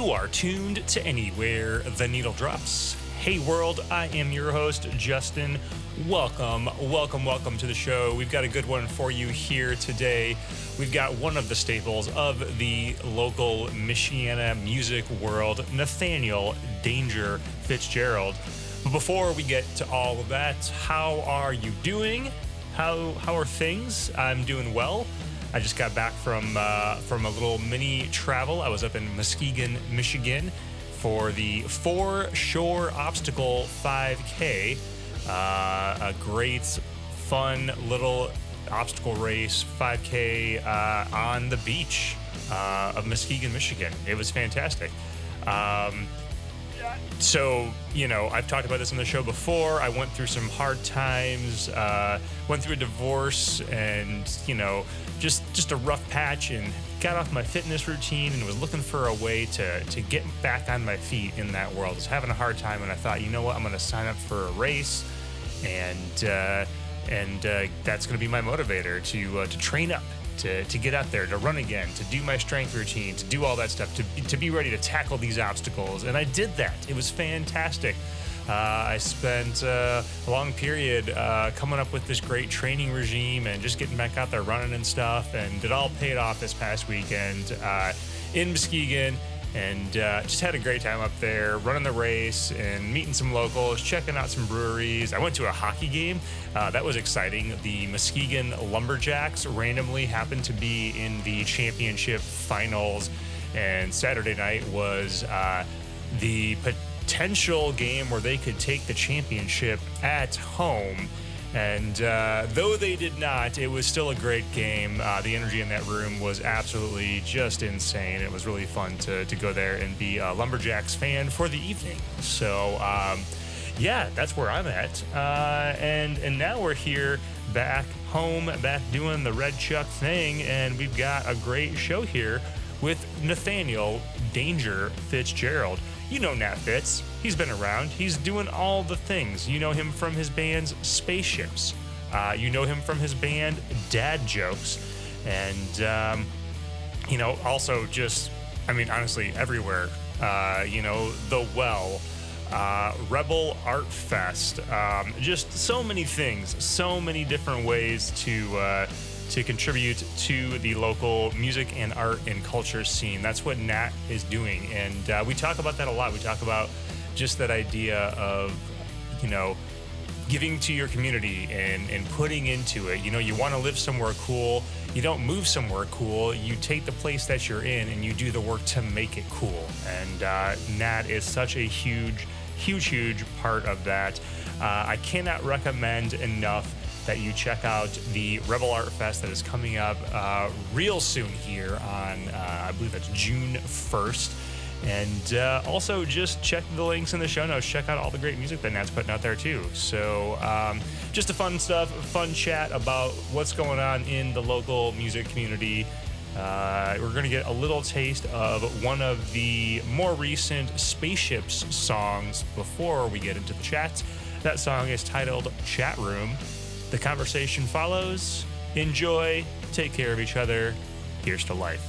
You are tuned to Anywhere the Needle Drops. Hey world, I am your host, Justin. Welcome to the show. We've got a good one for you here today. We've got one of the staples of the local Michiana music world, Nathaniel Danger FitzGerald. But before we get to all of that, how are you doing? How are things? I'm doing well. I just got back from a little mini travel. I was up in Muskegon, Michigan for the Foreshore Obstacle 5K. A great, fun little obstacle race 5K on the beach of Muskegon, Michigan. It was fantastic. So, you know, I've talked about this on the show before. I went through some hard times, went through a divorce and, you know, just a rough patch, and got off my fitness routine and was looking for a way to get back on my feet in that world. I was having a hard time, and I thought, you know what, I'm going to sign up for a race, and that's going to be my motivator to train up. To get out there, to run again, to do my strength routine, to do all that stuff, to be ready to tackle these obstacles. And I did that. It was fantastic. I spent a long period coming up with this great training regime and just getting back out there running and stuff. And it all paid off this past weekend in Muskegon. And just had a great time up there, running the race and meeting some locals, checking out some breweries. I went to a hockey game. That was exciting. The Muskegon Lumberjacks randomly happened to be in the championship finals. And Saturday night was the potential game where they could take the championship at home. And though they did not, it was still a great game. The energy in that room was absolutely just insane. It was really fun to go there and be a Lumberjacks fan for the evening. So, yeah, that's where I'm at. And now we're here back home, back doing the Red Chuck thing. And we've got a great show here with Nathaniel Danger FitzGerald. You know Nat Fitz. He's been around. He's doing all the things. You know him from his band's Spaceships. You know him from his band Dad Jokes. And, you know, also just, I mean, honestly, everywhere. You know, The Well, Rebel Art Fest. Just so many things, so many different ways to contribute to the local music and art and culture scene. That's what Nat is doing. And we talk about that a lot. We talk about just that idea of, you know, giving to your community and putting into it. You know, you want to live somewhere cool. You don't move somewhere cool. You take the place that you're in and you do the work to make it cool. And Nat is such a huge part of that. I cannot recommend enough that you check out the Rebel Art Fest that is coming up real soon here on, I believe that's June 1st. And also just check the links in the show notes. Check out all the great music that Nat's putting out there too. So just a fun chat about what's going on in the local music community. We're going to get a little taste of one of the more recent Spaceships songs before we get into the chat. That song is titled Chat Room. The conversation follows. Enjoy. Take care of each other. Here's to life.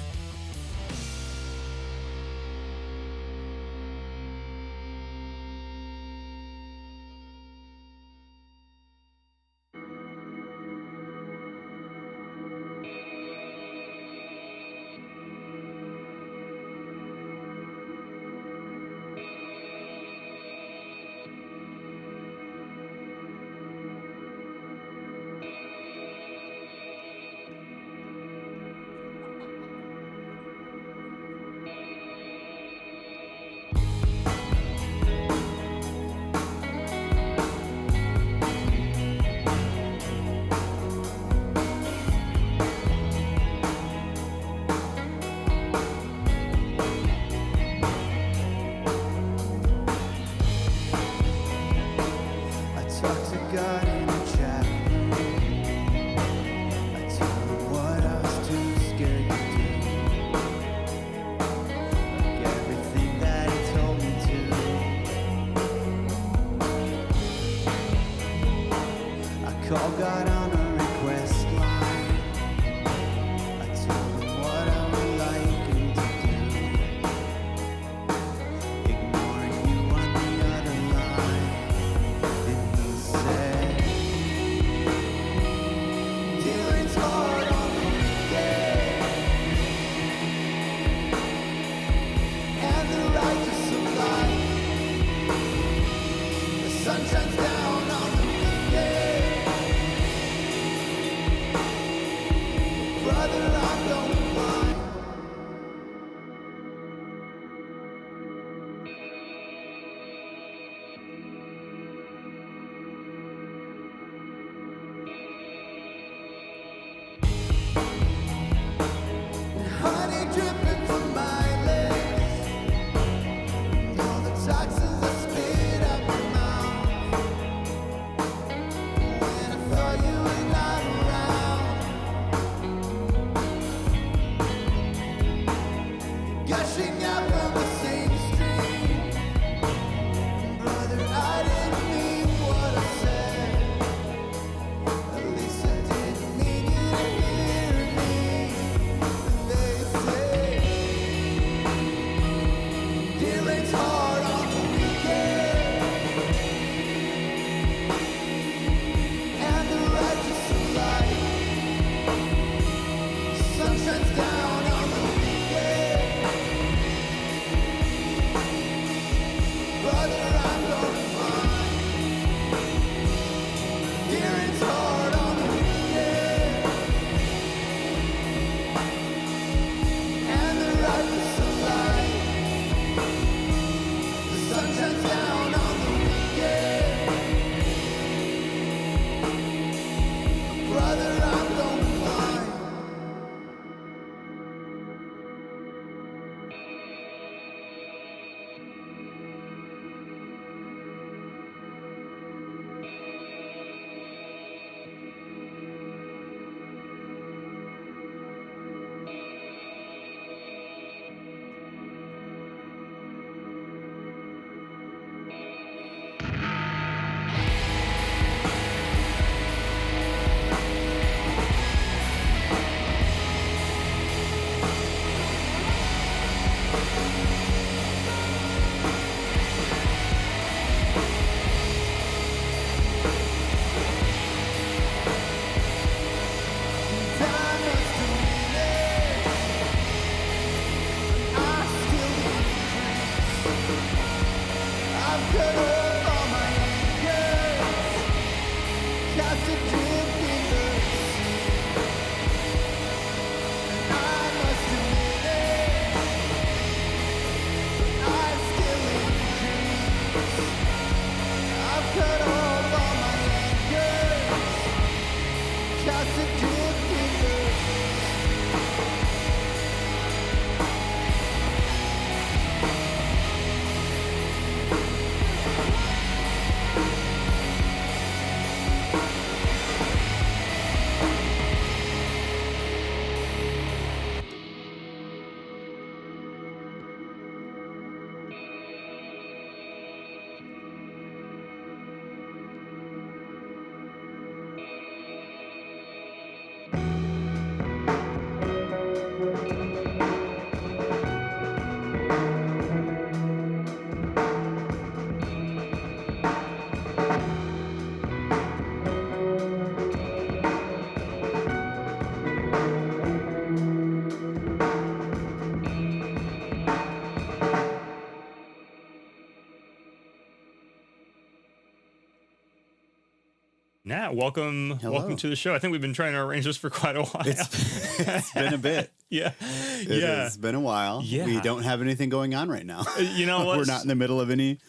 Nat, welcome to the show. I think we've been trying to arrange this for quite a while. It's been a bit. Yeah. It's been a while. Yeah. We don't have anything going on right now. You know what? We're not in the middle of any.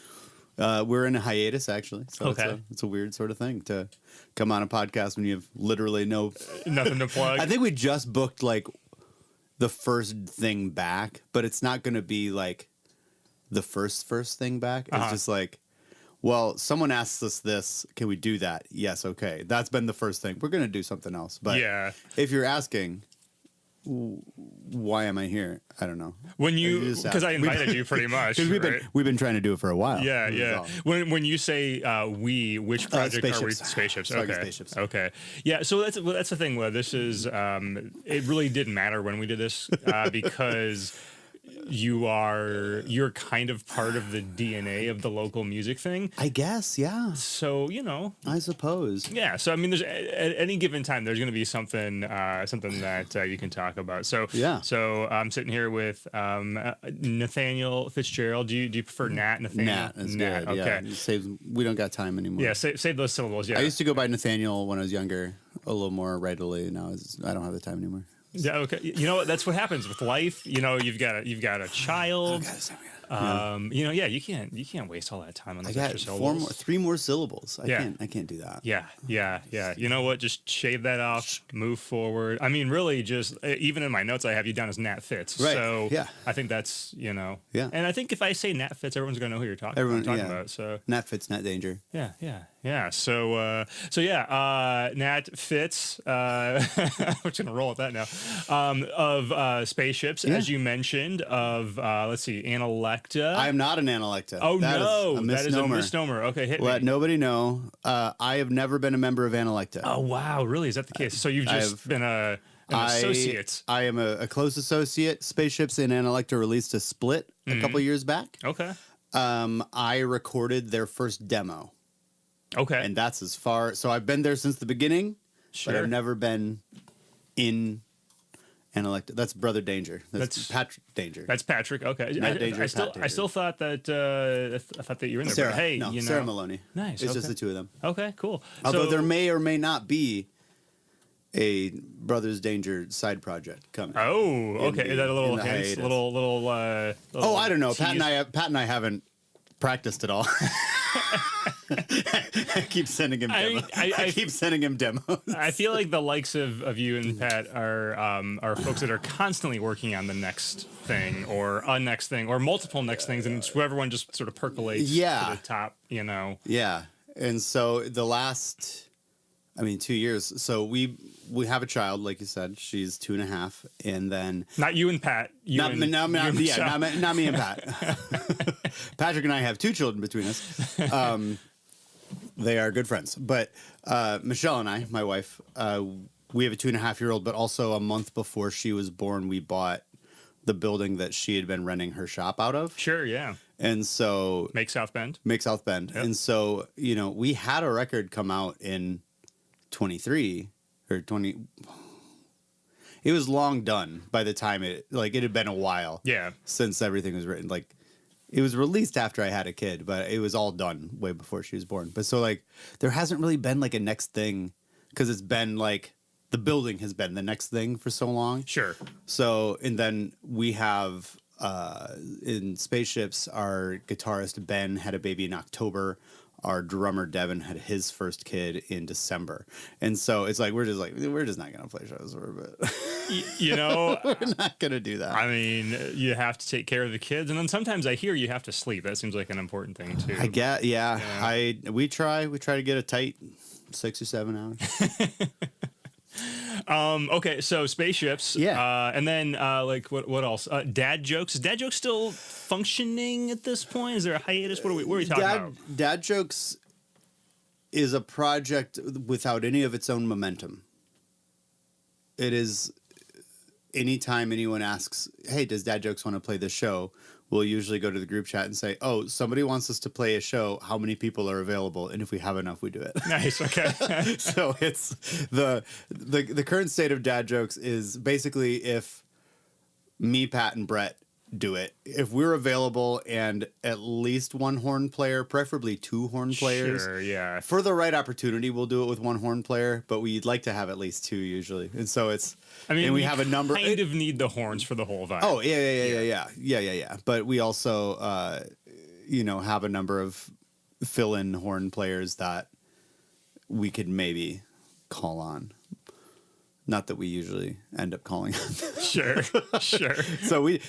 We're in a hiatus, actually. So Okay. it's a weird sort of thing to come on a podcast when you have literally nothing to plug. I think we just booked like the first thing back, but it's not going to be like the first thing back. It's just like, well, someone asks us this, can we do that? Yes, okay. That's been the first thing. We're going to do something else. But if you're asking, why am I here? I don't know. When you, because I invited you pretty much. Because we've been trying to do it for a while. Yeah. When you say which project are we? Spaceships. Okay. Spaceships. Okay. Yeah. So that's the thing. Where this is, it really didn't matter when we did this because you're kind of part of the DNA of the local music thing. I guess, yeah. So, I suppose. Yeah. So, I mean, there's at any given time, there's going to be something that you can talk about. So, yeah. So I'm sitting here with Nathaniel FitzGerald. Do you prefer Nat, Nathaniel? Nat is Nat, good. okay. Yeah. We don't got time anymore. Yeah, save those syllables. Yeah. I used to go by Nathaniel when I was younger a little more readily. Now I don't have the time anymore. Yeah. Okay. You know what? That's what happens with life. You've got a child. You can't waste all that time on those extra syllables. 3 more syllables. I can't do that. Yeah. You know what? Just shave that off. Move forward. I mean, really, just even in my notes, I have you down as Nat Fitz. Right. So yeah. I think that's Yeah. And I think if I say Nat Fitz, everyone's gonna know who you're talking about. So Nat Fitz, Nat Danger. Yeah. So Nat Fitz. We're just gonna roll with that now. Of spaceships, as you mentioned. Of let's see, Analecta. I am not an Analecta. Oh, that no. That is a misnomer. Okay, hit Let me. nobody know. I have never been a member of Analecta. Oh, wow. Really? Is that the case? So you've just been an associate. I am a close associate. Spaceships in Analecta released a split a couple years back. Okay. I recorded their first demo. Okay. And that's as far. So I've been there since the beginning. Sure. But I've never been in Analecta. That's Brother Danger. That's Patrick Danger. That's Patrick. Okay. Danger, I still thought that you were in there. Sarah, but hey, Sarah Maloney. Nice. It's just the two of them. Okay. Cool. Although there may or may not be a Brothers Danger side project coming. Oh, okay. Is that a little hint? Little. I don't know. Pat and I haven't practiced at all. I keep sending him demos. I keep sending him demos. I feel like the likes of you and Pat are folks that are constantly working on the next thing or a next thing or multiple next things, and it's where everyone just sort of percolates to the top, Yeah. And so the last 2 years. So we have a child, like you said. She's 2.5, and then not you and Pat. Not me and Pat. Patrick and I have 2 children between us. They are good friends, but Michelle and I, my wife, we have a 2.5-year-old. But also a month before she was born, we bought the building that she had been renting her shop out of. Sure, yeah. And so Make South Bend. Yep. And so we had a record come out in 23 or 20. It was long done by the time it had been a while. Yeah. Since everything was written. It was released after I had a kid, but it was all done way before she was born. But so there hasn't really been a next thing because it's been the building has been the next thing for so long. Sure. So, and then we have in Spaceships, our guitarist Ben had a baby in October. Our drummer Devin had his first kid in December, and so it's we're just not gonna play shows for a bit. We're not gonna do that. I mean, you have to take care of the kids, and then sometimes I hear you have to sleep. That seems like an important thing too. I get, yeah. We try to get a tight 6 or 7 hours. Okay, so Spaceships. Yeah. And then what else? Dad Jokes. Is Dad Jokes still functioning at this point? Is there a hiatus? What are we talking about? Dad Jokes is a project without any of its own momentum. It is anytime anyone asks, hey, does Dad Jokes want to play this show? We'll usually go to the group chat and say, oh, somebody wants us to play a show. How many people are available? And if we have enough, we do it. Nice. Okay. So it's the current state of Dad Jokes is basically if me, Pat, and Brett do it. If we're available and at least one horn player, preferably two horn players. Sure, yeah. For the right opportunity, we'll do it with one horn player, but we'd like to have at least two usually. And so it's, I mean, and we have a number. Kind of need the horns for the whole vibe. Oh, yeah. But we also, have a number of fill-in horn players that we could maybe call on. Not that we usually end up calling on. Sure. So we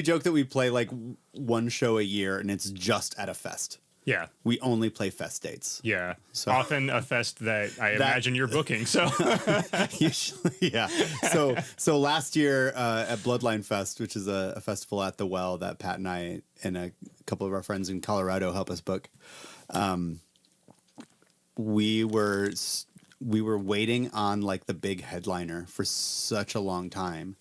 joke that we play like one show a year and it's just at a fest. Yeah. We only play fest dates. Yeah. So, often a fest that I imagine you're booking. So usually, yeah. So last year at Bloodline Fest, which is a festival at the Well that Pat and I and a couple of our friends in Colorado help us book, we were waiting on like the big headliner for such a long time,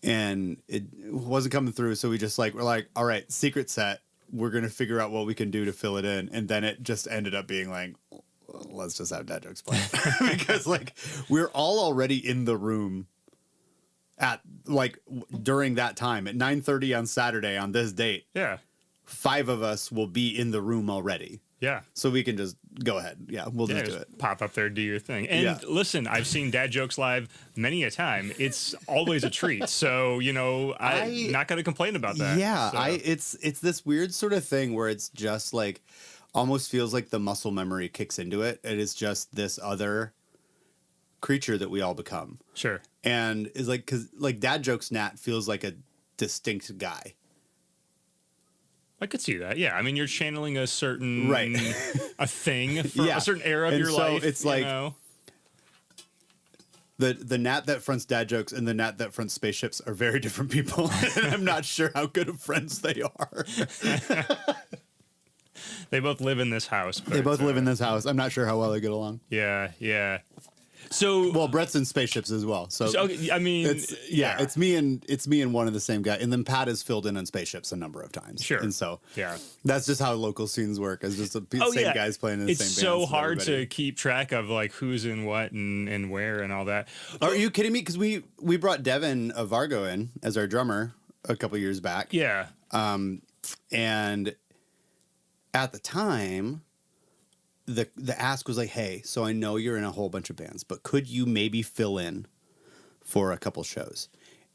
and it wasn't coming through. So we're like, all right, secret set. We're going to figure out what we can do to fill it in. And then it just ended up being like, let's just have Dad Jokes play. Because like we're all already in the room at like during that time at 9:30 on Saturday on this date. yeah. 5 of us will be in the room already. Yeah. So we can just go ahead. Yeah, we'll just do it. Pop up there, do your thing. And listen, I've seen Dad Jokes live many a time. It's always a treat. So, I'm not going to complain about that. Yeah, so. It's this weird sort of thing where it's just like almost feels like the muscle memory kicks into it. It is just this other creature that we all become. Sure. And is like, because like Dad Jokes Nat feels like a distinct guy. I could see that. Yeah. I mean, you're channeling a certain a thing for Yeah. a certain era of And your so life. it's like the Nat that fronts Dad Jokes and the Nat that fronts spaceships are very different people. And I'm not sure how good of friends they are. They both live in this house. They both live in this house. I'm not sure how well they get along. Yeah. Yeah. So well, Brett's in spaceships as well. So I mean, it's me and one of the same guy, and then Pat has filled in on spaceships a number of times. Sure, and so yeah, that's just how local scenes work. It's just the same guys playing in the same bands. It's so hard to keep track of like who's in what and where and all that. Are you kidding me? Because we brought Devin of Vargo in as our drummer a couple years back. Yeah, and at the time, the ask was like, hey, so I know you're in a whole bunch of bands, but could you maybe fill in for a couple shows?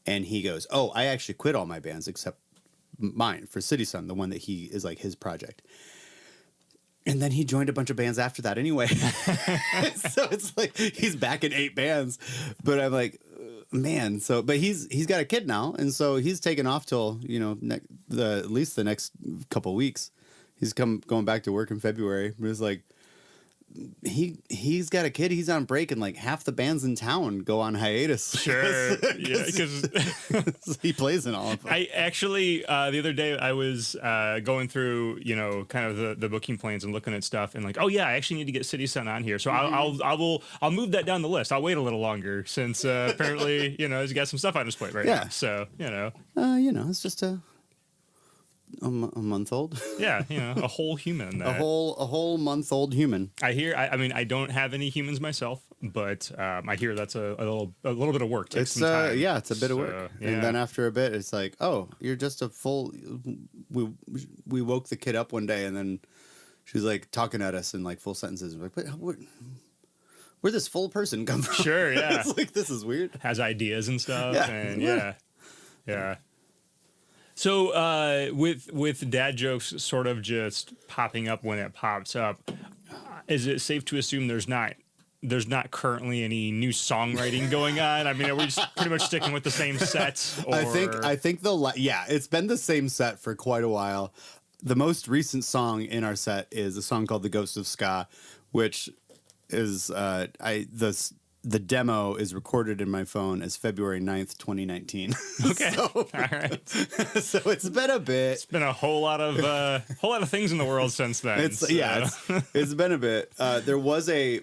And he goes, oh, I actually quit all my bands except mine for City Sun, the one that he is like his project. And then he joined a bunch of bands after that anyway. So it's like he's back in 8 bands. But I'm like, man. So, but he's got a kid now, and so he's taken off till at least the next couple weeks. He's going back to work in February. But it's like he's got a kid. He's on break, and like half the bands in town go on hiatus. Sure, yeah, because he plays in all of them. I actually the other day I was going through kind of the booking plans and looking at stuff and like, oh yeah, I actually need to get City Sun on here. So I'll move that down the list. I'll wait a little longer since apparently he's got some stuff on his plate right now. So it's just a month old. Yeah, a whole human. A whole month old human. I mean, I don't have any humans myself, but I hear that's a little bit of work. Takes some time. Yeah, it's a bit of work. Yeah. And then after a bit, it's like, oh, you're just a full. We woke the kid up one day, and then she's like talking at us in like full sentences. We're like, where'd this full person come from? Sure, yeah. It's like, this is weird. Has ideas and stuff. Yeah. And yeah. So with Dad Jokes sort of just popping up when it pops up, is it safe to assume there's not currently any new songwriting going on? I mean, are we just pretty much sticking with the same sets? Or? I think it's been the same set for quite a while. The most recent song in our set is a song called "The Ghost of Ska," which is the demo is recorded in my phone as February 9th, 2019. Okay. All right. So it's been a bit. It's been a whole lot of things in the world since then. It's been a bit. There was I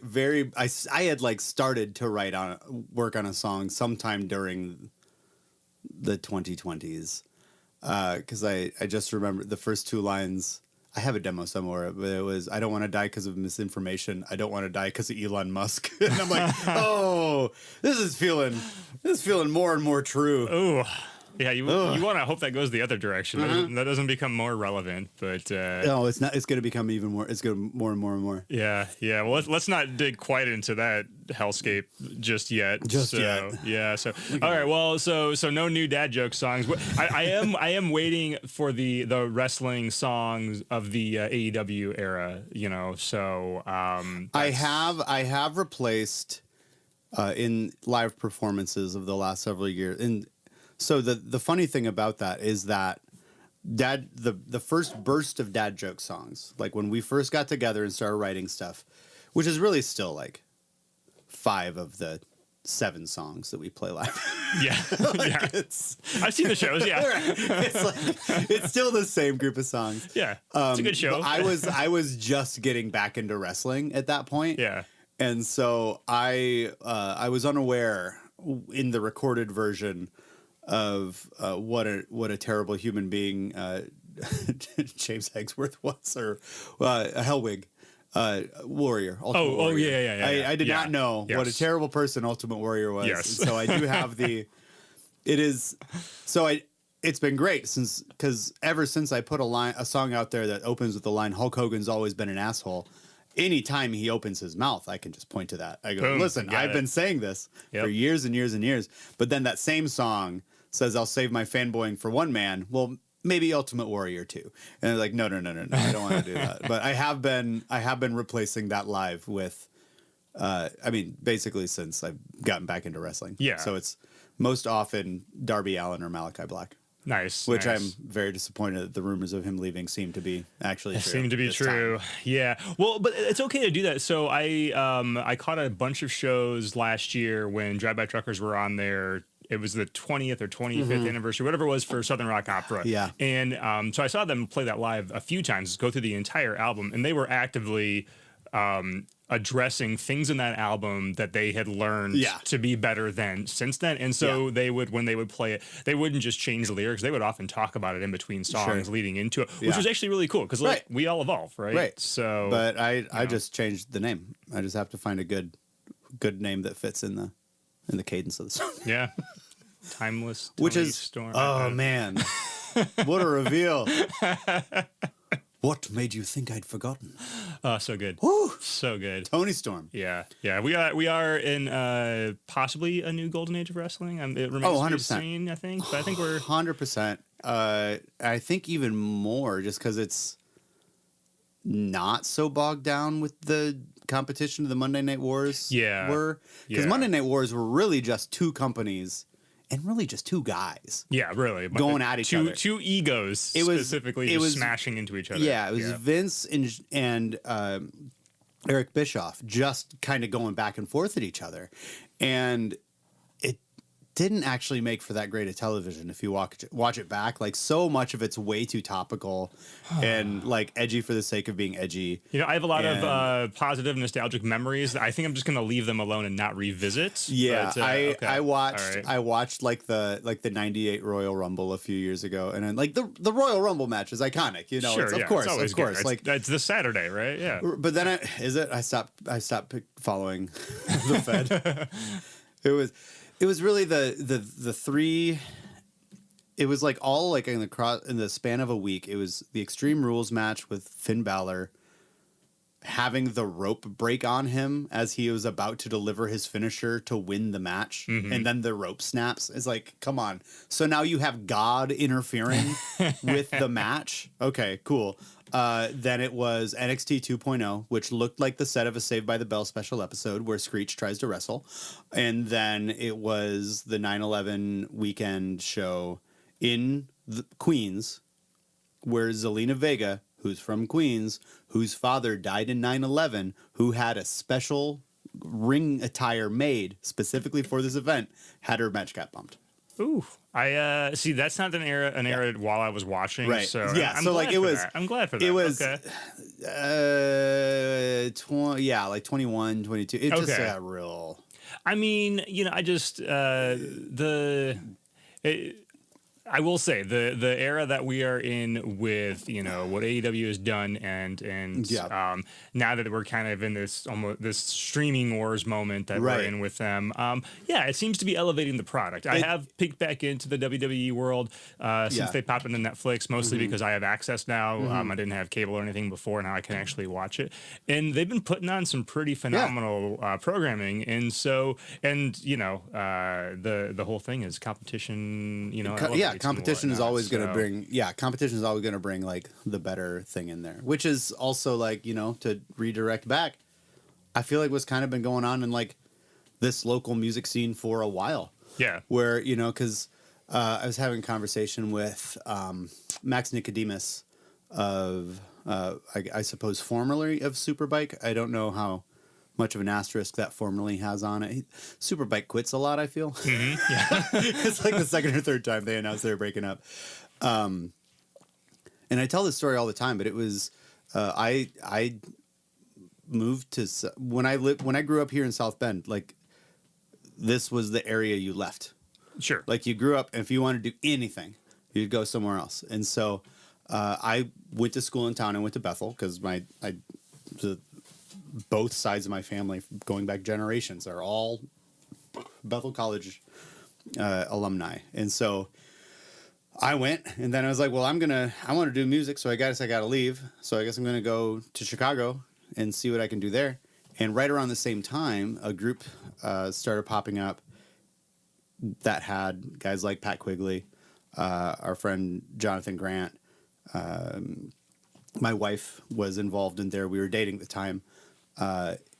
had like started to work on a song sometime during the 2020s. Because I just remember the first 2 lines. I have a demo somewhere, but it was, I don't want to die because of misinformation. I don't want to die because of Elon Musk. And I'm like, oh, this is feeling more and more true. Ooh. Yeah, you want to hope that goes the other direction. That doesn't become more relevant, but no, it's not. It's going to become even more. It's going to more and more and more. Yeah. Well, let's not dig quite into that hellscape just yet. Yeah. So all right. Well, so no new dad joke songs. I am waiting for the wrestling songs of the AEW era. So I have replaced in live performances of the last several years. And so the funny thing about that is that the first burst of dad joke songs, like when we first got together and started writing stuff, which is really still like 5 of the 7 songs that we play live. Yeah. I've seen the shows. Yeah. It's still the same group of songs. Yeah. It's a good show. I was just getting back into wrestling at that point. Yeah. And so I was unaware in the recorded version of what a terrible human being James Hagsworth was, or a Hellwig warrior. Ultimate Warrior. Yeah. I did not know what a terrible person Ultimate Warrior was. Yes. And so I do have it's been great because ever since I put a song out there that opens with the line "Hulk Hogan's always been an asshole." Anytime he opens his mouth, I can just point to that. I go, boom, listen, I've been saying this for years and years and years. But then that same song says, I'll save my fanboying for one man. Well, maybe Ultimate Warrior too. And they're like, no, I don't want to do that. But I have been replacing that live with, basically since I've gotten back into wrestling. Yeah. So it's most often Darby Allin or Malachi Black. Nice. Which I'm very disappointed that the rumors of him leaving seem to be actually true. Seem to be true. Time. Yeah. Well, but it's okay to do that. So I caught a bunch of shows last year when Drive-By Truckers were on there. It was the 20th or 25th anniversary, whatever it was, for Southern Rock Opera. Yeah. And so I saw them play that live a few times, go through the entire album, and they were actively addressing things in that album that they had learned to be better than since then. And so they would, when they would play it, they wouldn't just change the lyrics. They would often talk about it in between songs leading into it, which was actually really cool because we all evolve, right? Right. So, but I just changed the name. I just have to find a good name that fits in the cadence of the song. Yeah. Timeless. Which is Storm. Oh man. What a reveal. What made you think I'd forgotten? Oh, so good. Woo! So good. Tony Storm. Yeah. We are in possibly a new golden age of wrestling. It remains to be seen, I think. But I think we're 100%. I think even more, just because it's not so bogged down with the competition of the Monday Night Wars. Were because Monday Night Wars were really just 2 companies. And really just 2 guys. Yeah, really. Going at each other. 2 egos specifically smashing into each other. Yeah, it was Vince and Eric Bischoff just kind of going back and forth at each other. And it didn't actually make for that great a television if you watch it back. Like, so much of it's way too topical and like edgy for the sake of being edgy. I have a lot of positive nostalgic memories. I think I'm just going to leave them alone and not revisit. Yeah, but, I watched like the 98 Royal Rumble a few years ago, and then like the Royal Rumble match is iconic. Sure, of course. Like it's the Saturday, right? Yeah. But then I stopped following the Fed. It was really the 3. It was like all like in the span of a week. It was the Extreme Rules match with Finn Balor having the rope break on him as he was about to deliver his finisher to win the match, and then the rope snaps. It's like, come on. So now you have God interfering with the match. Okay, cool. Then it was NXT 2.0, which looked like the set of a Saved by the Bell special episode where Screech tries to wrestle. And then it was the 9/11 weekend show in Queens, where Zelina Vega, who's from Queens, whose father died in 9/11, who had a special ring attire made specifically for this event, had her match got bumped. Ooh, I see. That's not an era while I was watching, right? So yeah, I'm so glad like it was. That. I'm glad for that. It was, okay. Like 21, 22. It just got real. I mean, I just I will say the era that we are in with what AEW has done and Yeah. now that we're kind of in this almost this streaming wars moment that we're Right. in with them, it seems to be elevating the product. I have peeked back into the WWE world since they popped into Netflix, mostly because I have access now. I didn't have cable or anything before. Now I can actually watch it, and they've been putting on some pretty phenomenal programming. And so the whole thing is competition. Competition is always going to bring. Yeah, competition is always going to bring like the better thing in there, which is also like to redirect back. I feel like what's kind of been going on in like this local music scene for a while. Yeah, where because I was having a conversation with Max Nicodemus of I suppose formerly of Superbike. I don't know how much of an asterisk that formerly has on it. Superbike quits a lot, I feel. Mm-hmm. Yeah. It's like the second or third time they announced they were breaking up. And I tell this story all the time, but it was I moved to when I grew up here in South Bend, like this was the area you left. Sure. Like you grew up, and if you wanted to do anything, you'd go somewhere else. And so I went to school in town. I went to Bethel because both sides of my family, going back generations, are all Bethel College alumni. And so I went, and then I was like, well, I want to do music, so I guess I got to leave. So I guess I'm going to go to Chicago and see what I can do there. And right around the same time, a group started popping up that had guys like Pat Quigley, our friend Jonathan Grant. My wife was involved in there. We were dating at the time.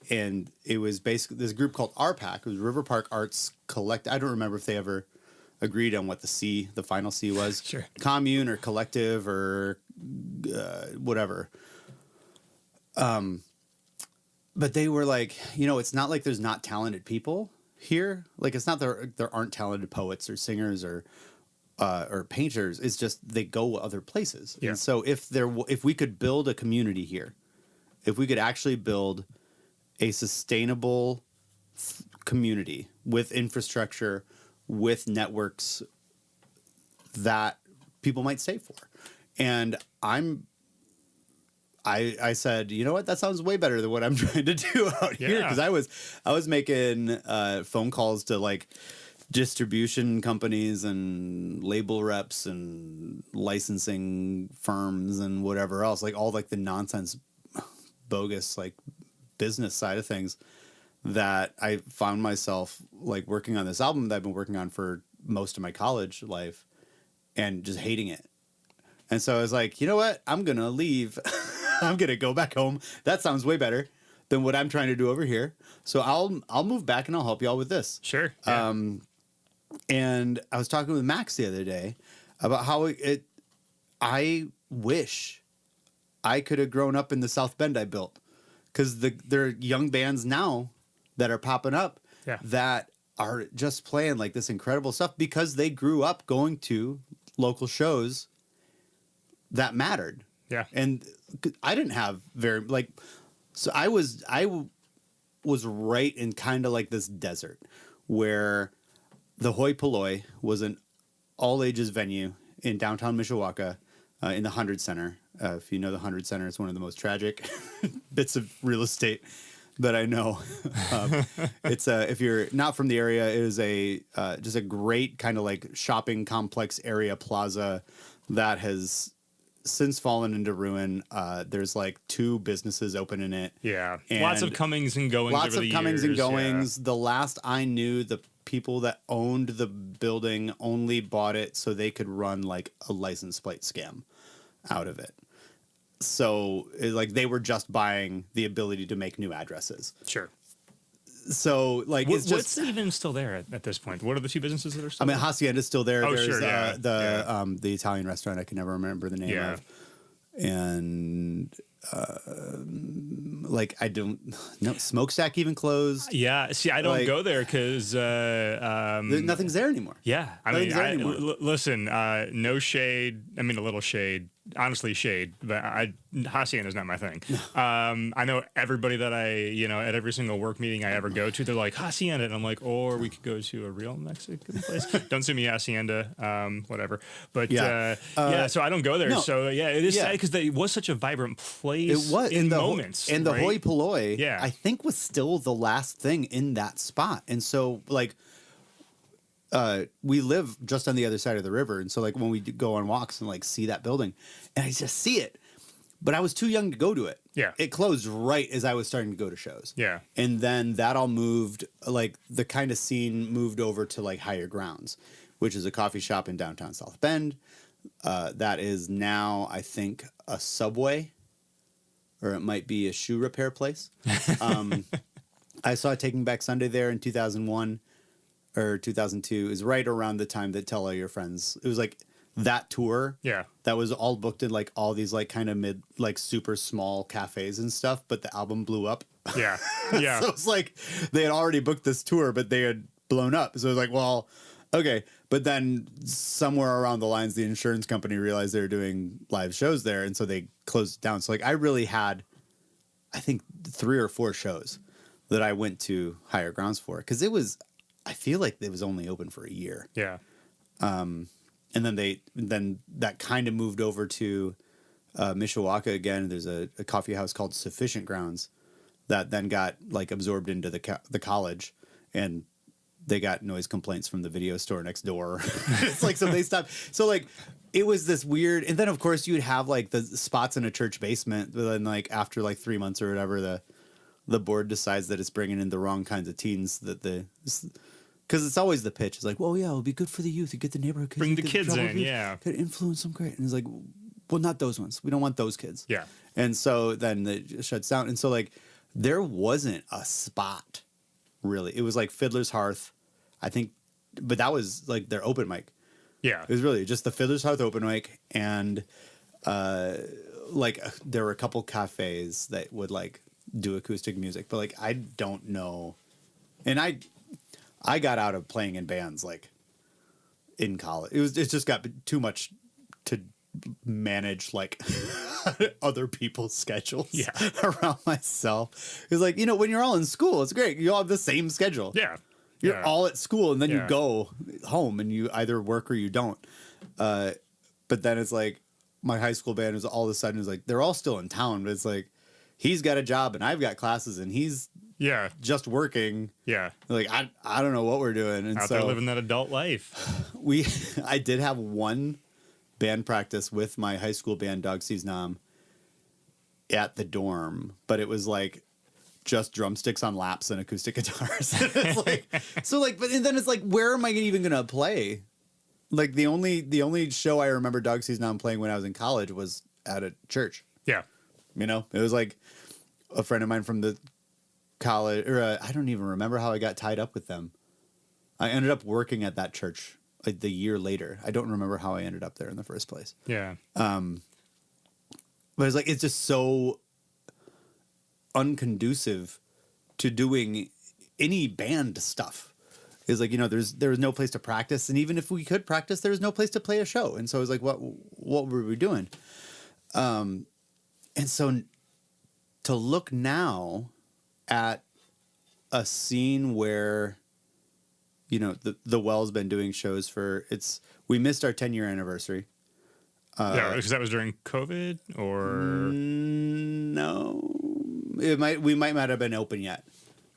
And it was basically this group called RPAC. It was River Park Arts Collect. I don't remember if they ever agreed on what the final C was. Sure. Commune or collective or whatever. But they were like, it's not like there's not talented people here. Like it's not there aren't talented poets or singers or painters. It's just they go other places. Yeah. And so if we could build a community here, if we could actually build a sustainable community with infrastructure, with networks that people might stay for. And I said, you know what? That sounds way better than what I'm trying to do out here. Because I was making phone calls to like distribution companies and label reps and licensing firms and whatever else, like all like the nonsense, bogus like business side of things, that I found myself like working on this album that I've been working on for most of my college life and just hating it. And so I was like, you know what? I'm going to leave. I'm going to go back home. That sounds way better than what I'm trying to do over here. So I'll move back and I'll help you all with this. Sure. Yeah. And I was talking with Max the other day about how I wish I could have grown up in the South Bend I built, because there are young bands now that are popping up that are just playing like this incredible stuff because they grew up going to local shows that mattered. Yeah. And I didn't have so I was right in kind of like this desert where the Hoi Polloi was an all ages venue in downtown Mishawaka in the 100 Center. If you know the 100 Center, it's one of the most tragic bits of real estate that I know. It's if you're not from the area, it is just a great kind of like shopping complex area plaza that has since fallen into ruin. There's like 2 businesses open in it. Yeah, lots of comings and goings. Lots over of the comings years. and goings. Yeah. The last I knew, the people that owned the building only bought it so they could run like a license plate scam out of it. So like they were just buying the ability to make new addresses. Sure. So like what's even still there at this point? What are the 2 businesses that are still there? Hacienda's still there. Oh, There's sure, yeah. the Italian restaurant I can never remember the name of. And like I don't know, Smokestack even closed. Yeah, see, I don't go there because nothing's there anymore. Yeah, I mean, listen, no shade. I mean, a little shade. honestly shade, but Hacienda is not my thing. I know everybody that at every single work meeting I ever go to, they're like Hacienda, and I'm like, or we could go to a real Mexican place. Don't sue me, Hacienda, whatever. But so I don't go there. No. So it is sad because it was such a vibrant place. It was in moments, and the right? hoi polloi, Yeah. I think was still the last thing in that spot, and so like. We live just on the other side of the river, and so like when we go on walks and like see that building, and I just see it, but I was too young to go to it. Yeah, it closed right as I was starting to go to shows. Yeah, and then that all moved, like the kind of scene moved over to like Higher Grounds, which is a coffee shop in downtown South Bend. That is now, I think, a Subway, or it might be a shoe repair place. I saw Taking Back Sunday there in 2001. Or 2002 is right around the time that Tell All Your Friends. It was like that tour. Yeah. That was all booked in like all these like kind of mid, like super small cafes and stuff. But the album blew up. Yeah. Yeah. So it's like they had already booked this tour, but they had blown up. So it was like, well, okay. But then somewhere around the lines, the insurance company realized they were doing live shows there. And so they closed it down. So like I really had, I think 3 or 4 shows that I went to Higher Grounds for. Because it was, I feel like it was only open for a year. Yeah. And then that kind of moved over to Mishawaka again. There's a coffee house called Sufficient Grounds that then got like absorbed into the college, and they got noise complaints from the video store next door. It's like, so they stopped. So like it was this weird, and then of course you'd have like the spots in a church basement, but then like after like 3 months or whatever, the board decides that it's bringing in the wrong kinds of teens because it's always the pitch. It's like, well, yeah, it'll be good for the youth. You get the neighborhood kids. Bring the kids in, yeah. Could influence them great. And it's like, well, not those ones. We don't want those kids. Yeah. And so then it shuts down. And so like there wasn't a spot really. It was like Fiddler's Hearth, I think, but that was like their open mic. Yeah. It was really just the Fiddler's Hearth open mic, and like there were a couple cafes that would like do acoustic music, but like I don't know. And I got out of playing in bands like in college. It just got too much to manage like other people's schedules around myself. It's like, when you're all in school, it's great. You all have the same schedule. Yeah. You're all at school, and then you go home and you either work or you don't. But then it's like my high school band is all of a sudden is like, they're all still in town, but it's like, he's got a job and I've got classes and he's just working. Yeah. Like, I don't know what we're doing. And out there living that adult life. I did have one band practice with my high school band, Dog Sees Nom, at the dorm, but it was like just drumsticks on laps and acoustic guitars. It's like, so like, but and then it's like, where am I even going to play? Like the only show I remember Dog Sees Nom playing when I was in college was at a church. Yeah. It was like a friend of mine from the college, or I don't even remember how I got tied up with them. I ended up working at that church like the year later. I don't remember how I ended up there in the first place. Yeah. But it's like, it's just so unconducive to doing any band stuff. It's like, there was no place to practice. And even if we could practice, there was no place to play a show. And so it was like, what were we doing? And so to look now at a scene where, the Well's been doing shows we missed our 10-year anniversary. Because that was during COVID, or no, we might not have been open yet,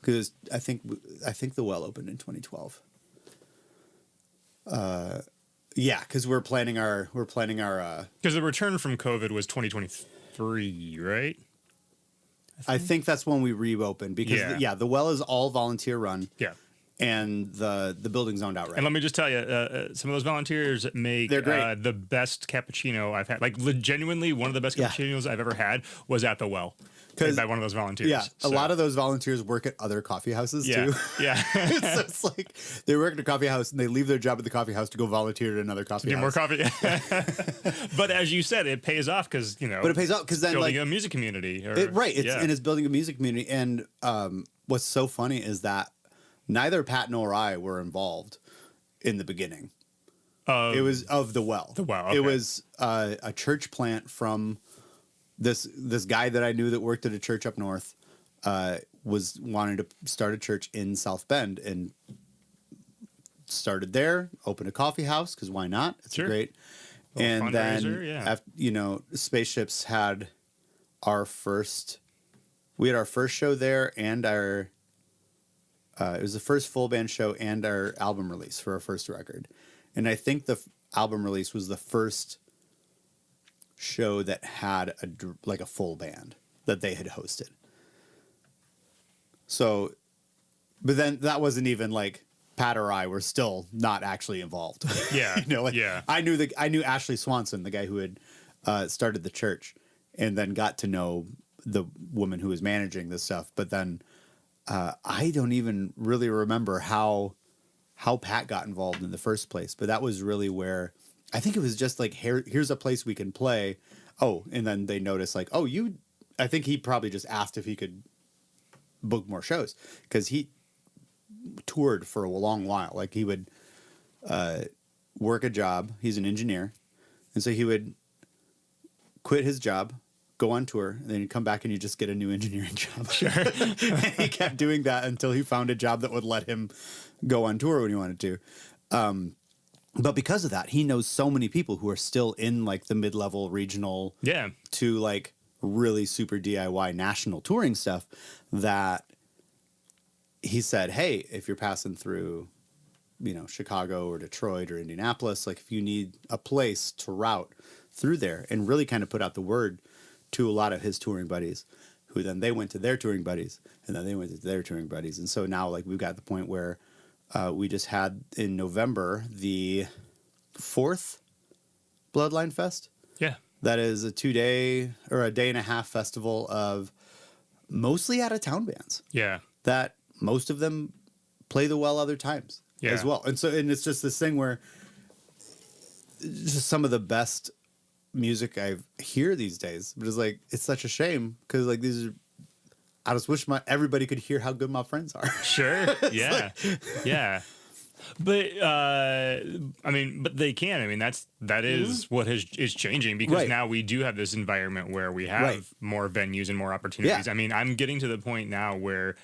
because I think the Well opened in 2012. Yeah, because we're planning our because the return from COVID was 2023, right? I think that's when we reopened, because the Well is all volunteer run. Yeah. And the building's owned outright. And let me just tell you, some of those volunteers make the best cappuccino I've had. Like, genuinely, one of the best cappuccinos I've ever had was at the Well. By one of those volunteers. Yeah, a lot of those volunteers work at other coffee houses, too. Yeah. So it's like they work at a coffee house and they leave their job at the coffee house to go volunteer at another coffee house. Get more coffee. But as you said, it pays off because, But it pays off because then building a music community. And it's building a music community. And what's so funny is that neither Pat nor I were involved in the beginning. It was of the well. The well. Okay. It was a church plant from this guy that I knew that worked at a church up north. Was wanting to start a church in South Bend and started there. Opened a coffee house because why not? It's sure. great. And then, yeah. after, Spaceships had our first. We had our first show there, and our. It was the first full band show and our album release for our first record, and I think the album release was the first show that had a full band that they had hosted. So, but then that wasn't even like Pat or I were still not actually involved. Yeah, yeah. I knew Ashley Swanson, the guy who had started the church, and then got to know the woman who was managing this stuff. But then I don't even really remember how Pat got involved in the first place. But that was really where I think it was just like, here's a place we can play. Oh, and then they noticed like, oh, I think he probably just asked if he could book more shows because he toured for a long while. Like he would work a job. He's an engineer. And so he would quit his job, go on tour, and then he'd come back and you just get a new engineering job. Sure. And he kept doing that until he found a job that would let him go on tour when he wanted to. But because of that, he knows so many people who are still in like the mid-level regional to like really super DIY national touring stuff that he said, hey, if you're passing through, Chicago or Detroit or Indianapolis, like if you need a place to route through there, and really kind of put out the word to a lot of his touring buddies, who then they went to their touring buddies, and then they went to their touring buddies. And so now like we've got the point where we just had in November the 4th Bloodline Fest. Yeah. That is a 2-day or a day and a half festival of mostly out of town bands. Yeah. That most of them play the well other times as well. And it's just this thing where just some of the best music I hear these days, but it's like, it's such a shame because like I just wish everybody could hear how good my friends are. Sure. Yeah. Yeah. But but they can. I mean, that is what is changing because now we do have this environment where we have more venues and more opportunities. Yeah. I mean, I'm getting to the point now where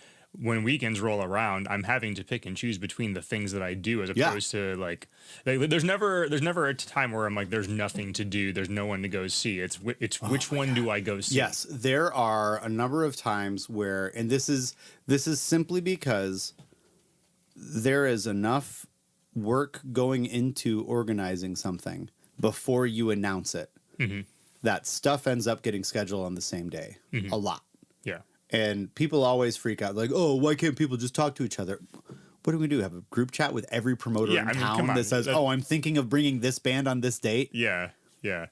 when weekends roll around, I'm having to pick and choose between the things that I do as opposed to like there's never a time where I'm like, there's nothing to do. There's no one to go see. It's which one do I go see? Yes, there are a number of times where, and this is simply because there is enough work going into organizing something before you announce it that stuff ends up getting scheduled on the same day a lot. Yeah. And people always freak out like, oh, why can't people just talk to each other? What do we do? Have a group chat with every promoter in town that says, oh, I'm thinking of bringing this band on this date? Yeah. Yeah.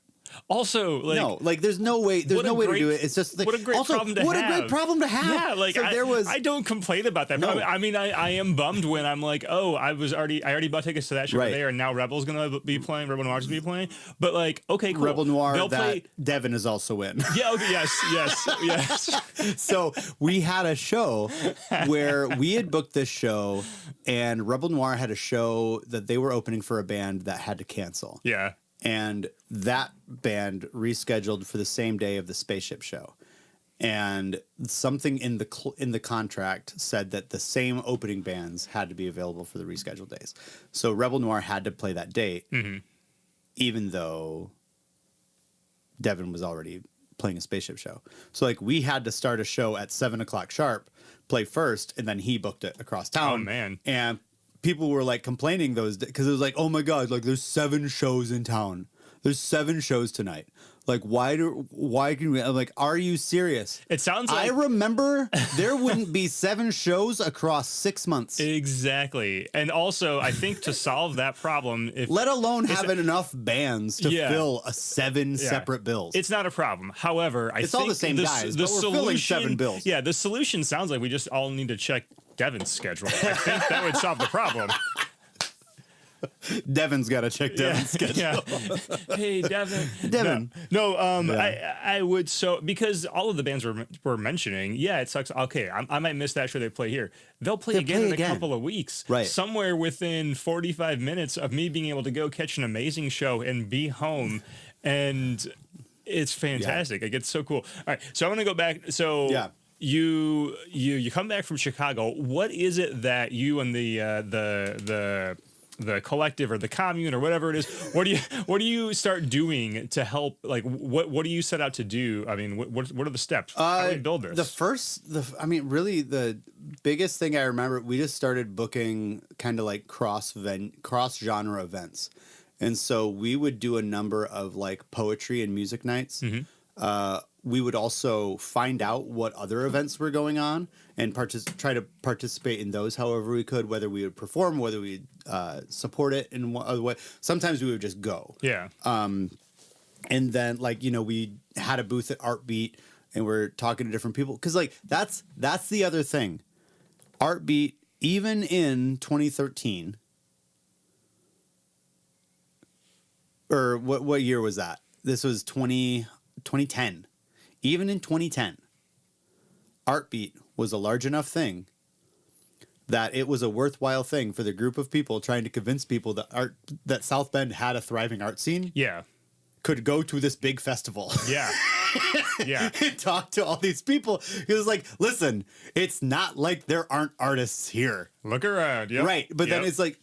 Also, like, no, like there's no way to do it. It's just like, what a great problem to have. What a great problem to have. Yeah, like so I don't complain about that. No. I mean, I am bummed when I'm like, oh, I already bought tickets to that show there, and now Rebel's gonna be playing. Rebel Noir's gonna be playing. But like, okay, cool. Rebel Noir They'll play. Devin is also in. Yeah. Okay. Yes. So we had a show where we had booked this show, and Rebel Noir had a show that they were opening for a band that had to cancel. Yeah. And that band rescheduled for the same day of the Spaceship show. And something in the contract said that the same opening bands had to be available for the rescheduled days. So Rebel Noir had to play that date, even though Devin was already playing a Spaceship show. So like we had to start a show at 7:00 sharp, play first, and then he booked it across town. Oh man. And people were like complaining those days because it was like, oh my God, like there's 7 shows in town. There's 7 shows tonight. Like, why can we? I'm like, are you serious? It sounds like I remember there wouldn't be 7 shows across 6 months. Exactly. And also, I think to solve that problem, let alone having enough bands to fill 7 separate bills. It's not a problem. However, I think all the same guys, but we're filling 7 bills. Yeah, the solution sounds like we just all need to check Devin's schedule. I think that would solve the problem. Devin's got to check Devin's schedule. Yeah. Hey, Devin. Devin. No, Yeah. I would because all of the bands we're mentioning, yeah, it sucks. Okay, I might miss that show they play here. They'll play again in a couple of weeks. Right. Somewhere within 45 minutes of me being able to go catch an amazing show and be home. And it's fantastic. Like, it's so cool. All right. So I want to go back. So Yeah. You come back from Chicago. What is it that you and the collective or the commune or whatever it is, what do you start doing to help? Like, what do you set out to do? I mean, what are the steps? How do we build this? Really the biggest thing I remember, we just started booking kind of like cross genre events. And so we would do a number of like poetry and music nights. We would also find out what other events were going on and try to participate in those however we could, whether we would perform, whether we'd support it in one other way. Sometimes we would just go. Yeah. And then, like, we had a booth at Art Beat and we're talking to different people. Because, like, that's the other thing. Art Beat, even in 2013, or what year was that? This was 2010. Even in 2010, Artbeat was a large enough thing that it was a worthwhile thing for the group of people trying to convince people that South Bend had a thriving art scene. Yeah. Could go to this big festival. Yeah. Yeah. And talk to all these people. It was like, listen, it's not like there aren't artists here. Look around. Yep. Right. But then it's like,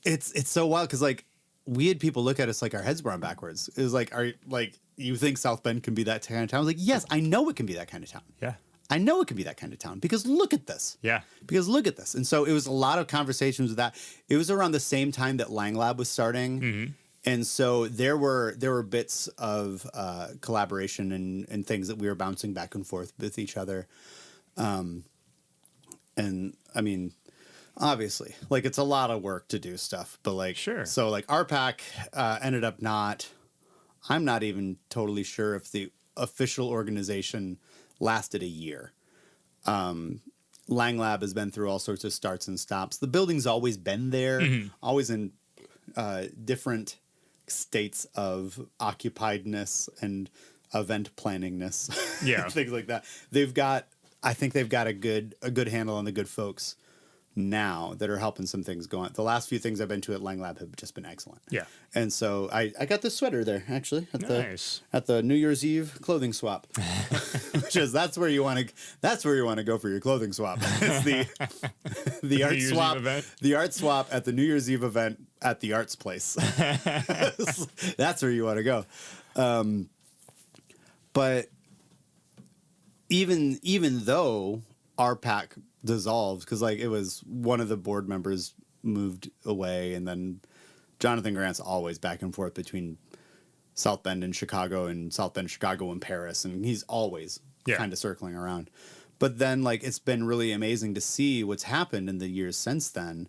it's so wild because, like, we had people look at us like our heads were on backwards. It was like, you think South Bend can be that kind of town? I was like, yes, I know it can be that kind of town. Yeah. I know it can be that kind of town because look at this. Yeah. Because look at this. And so it was a lot of conversations with that. It was around the same time that Lang Lab was starting. Mm-hmm. And so there were bits of collaboration and things that we were bouncing back and forth with each other. And I mean, obviously, like, it's a lot of work to do stuff, but like, sure. So like RPAC ended up I'm not even totally sure if the official organization lasted a year. Lang Lab has been through all sorts of starts and stops. The building's always been there, always in different states of occupiedness and event planningness. Yeah. Things like that. I think they've got a good handle on the good folks now that are helping some things go on. The last few things I've been to at Lang Lab have just been excellent. Yeah. And so I got this sweater there actually at nice. the New Year's Eve clothing swap. Which is that's where you want to go for your clothing swap. It's the art swap. The art swap at the New Year's Eve event at the Arts Place. That's where you want to go. But even though RPAC dissolved, because like it was one of the board members moved away, and then Jonathan Grant's always back and forth between South Bend and Chicago and South Bend, Chicago and Paris, and he's always kind of circling around. But then, like, it's been really amazing to see what's happened in the years since then.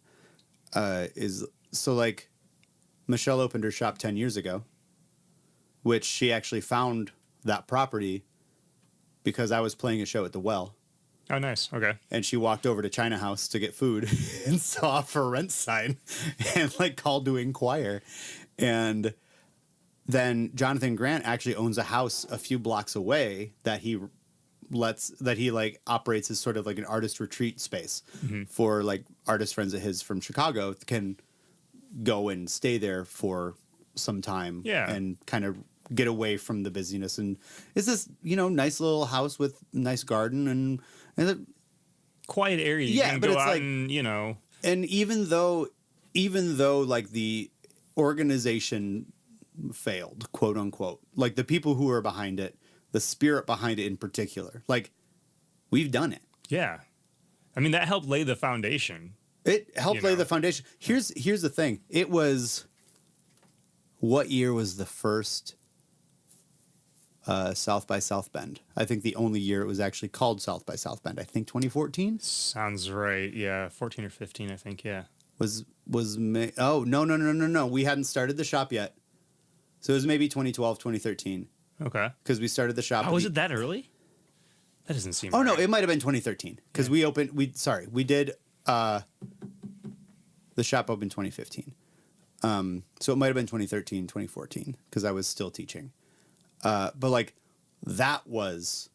Like, Michelle opened her shop 10 years ago, which she actually found that property because I was playing a show at the Well. Oh, nice. Okay. And she walked over to China House to get food and saw a for rent sign and like called to inquire. And then Jonathan Grant actually owns a house a few blocks away that he like operates as sort of like an artist retreat space for like artist friends of his from Chicago can go and stay there for some time and kind of get away from the busyness. And it's this, nice little house with nice garden and quiet area. You can but go it's out like, and, and even though like the organization failed, quote unquote, like the people who are behind it, the spirit behind it in particular, like we've done it. Yeah. I mean, that helped lay the foundation. It helped lay the foundation. Here's the thing. It was, what year was the first South by South Bend? I think the only year it was actually called South by South Bend. I think 2014. Sounds right. Yeah, 14 or 15. I think. Yeah. Was oh no. We hadn't started the shop yet, so it was maybe 2012, 2013. Okay. Because we started the shop. Oh, was it that early? That doesn't seem. Oh right. no, it might have been 2013 because we did. The shop opened 2015. So it might have been 2013, 2014, because I was still teaching. But like that was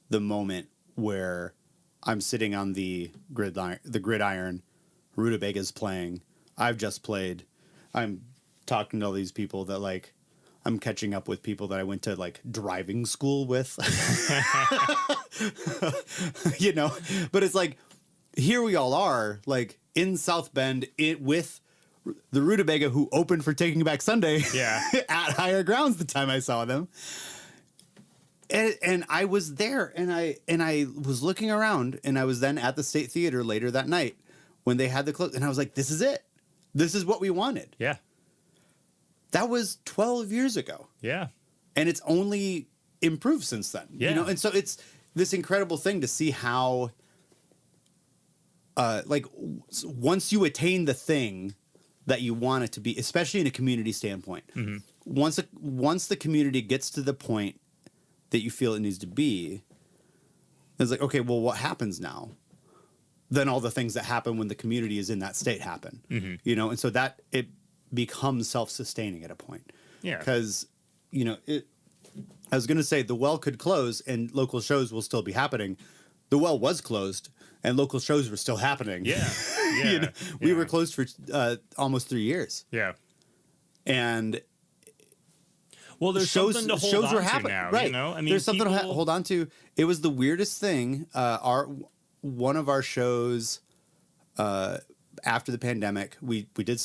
the moment where I'm sitting on the gridiron, Rutabaga's playing. I've just played. I'm talking to all these people that like I'm catching up with people that I went to like driving school with. You know, but it's like here we all are like in South Bend with the Rutabaga who opened for Taking Back Sunday at Higher Grounds the time I saw them. And I was there and I was looking around and I was then at the State Theater later that night when they had the close and I was like, this is it. This is what we wanted. Yeah. That was 12 years ago. Yeah. And it's only improved since then. Yeah. You know, and so it's this incredible thing to see how like once you attain the thing that you want it to be, especially in a community standpoint, once the community gets to the point that you feel it needs to be, it's like, okay, well, what happens now? Then all the things that happen when the community is in that state happen, you know? And so that it becomes self-sustaining at a point. Yeah. Because, you know, I was going to say the well could close and local shows will still be happening. The well was closed and local shows were still happening. Yeah. Yeah. You know, we were closed for almost 3 years. Yeah. And well, there's something to hold on to now, right? You know, I mean, there's something to hold on to. It was the weirdest thing. One of our shows after the pandemic, we did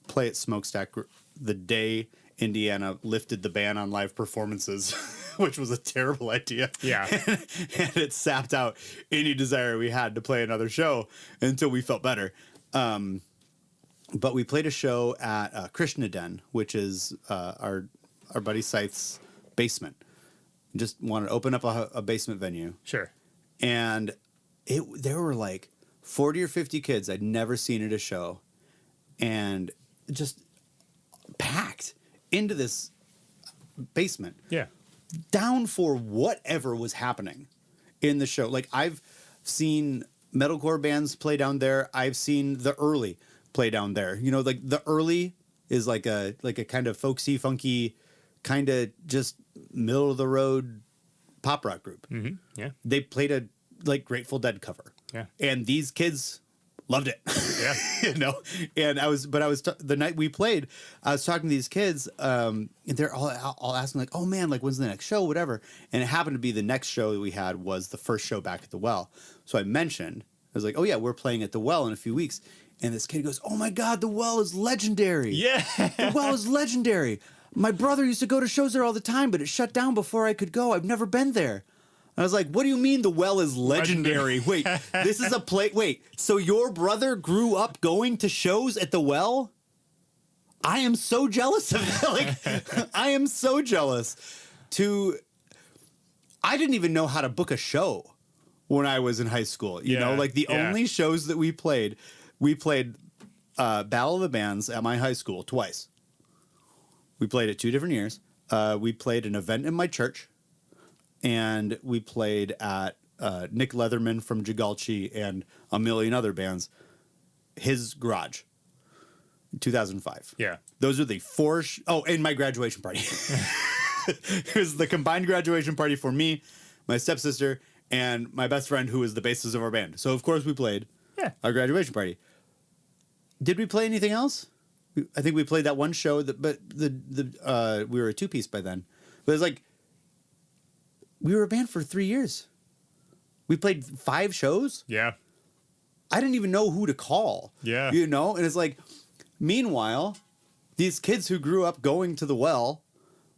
play at Smokestack the day Indiana lifted the ban on live performances, which was a terrible idea. Yeah, and it sapped out any desire we had to play another show until we felt better. But we played a show at Krishna Den, which is our buddy Scythe's basement. Just wanted to open up a basement venue. Sure. And there were like 40 or 50 kids I'd never seen at a show and just packed into this basement. Yeah. Down for whatever was happening in the show. Like I've seen metalcore bands play down there. I've seen the Early play down there. You know, like the Early is like a kind of folksy, funky, kind of just middle of the road pop rock group. Mm-hmm. Yeah. They played a like Grateful Dead cover. Yeah. And these kids loved it. Yeah. You know, and the night we played, I was talking to these kids, and they're all asking like, oh man, like when's the next show, whatever. And it happened to be the next show that we had was the first show back at the Well. So I mentioned, I was like, oh yeah, we're playing at the Well in a few weeks. And this kid goes, oh my God, the Well is legendary. Yeah. The Well is legendary. My brother used to go to shows there all the time, but it shut down before I could go. I've never been there. I was like, what do you mean the Well is legendary? Wait, this is a place. Wait, so your brother grew up going to shows at the Well? I am so jealous of that. Like, I am so jealous. I didn't even know how to book a show when I was in high school. You know, like the only shows that we played Battle of the Bands at my high school twice. We played it 2 different years. We played an event in my church. And we played at Nick Leatherman from Jigalchi and a million other bands, his garage, 2005. Yeah. Those are the 4... and my graduation party. It was the combined graduation party for me, my stepsister, and my best friend, who was the bassist of our band. So, of course, we played our graduation party. Did we play anything else? I think we played that one show, but we were a 2-piece by then. But it was like... We were a band for 3 years. We played 5 shows. Yeah. I didn't even know who to call. Yeah. You know? And it's like, meanwhile, these kids who grew up going to the Well,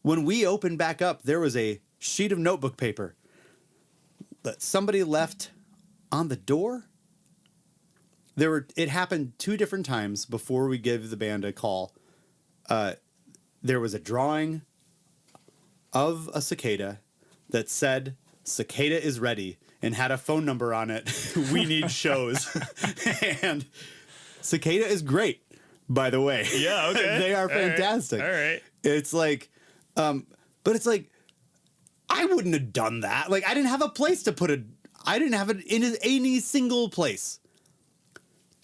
when we opened back up, there was a sheet of notebook paper that somebody left on the door. It happened 2 different times before we gave the band a call. There was a drawing of a cicada that said cicada is ready and had a phone number on it. We need shows. And cicada is great, by the way. Yeah, okay. They are fantastic. All right. It's like, but it's like, I wouldn't have done that. Like, I didn't have a place to put I didn't have it in any single place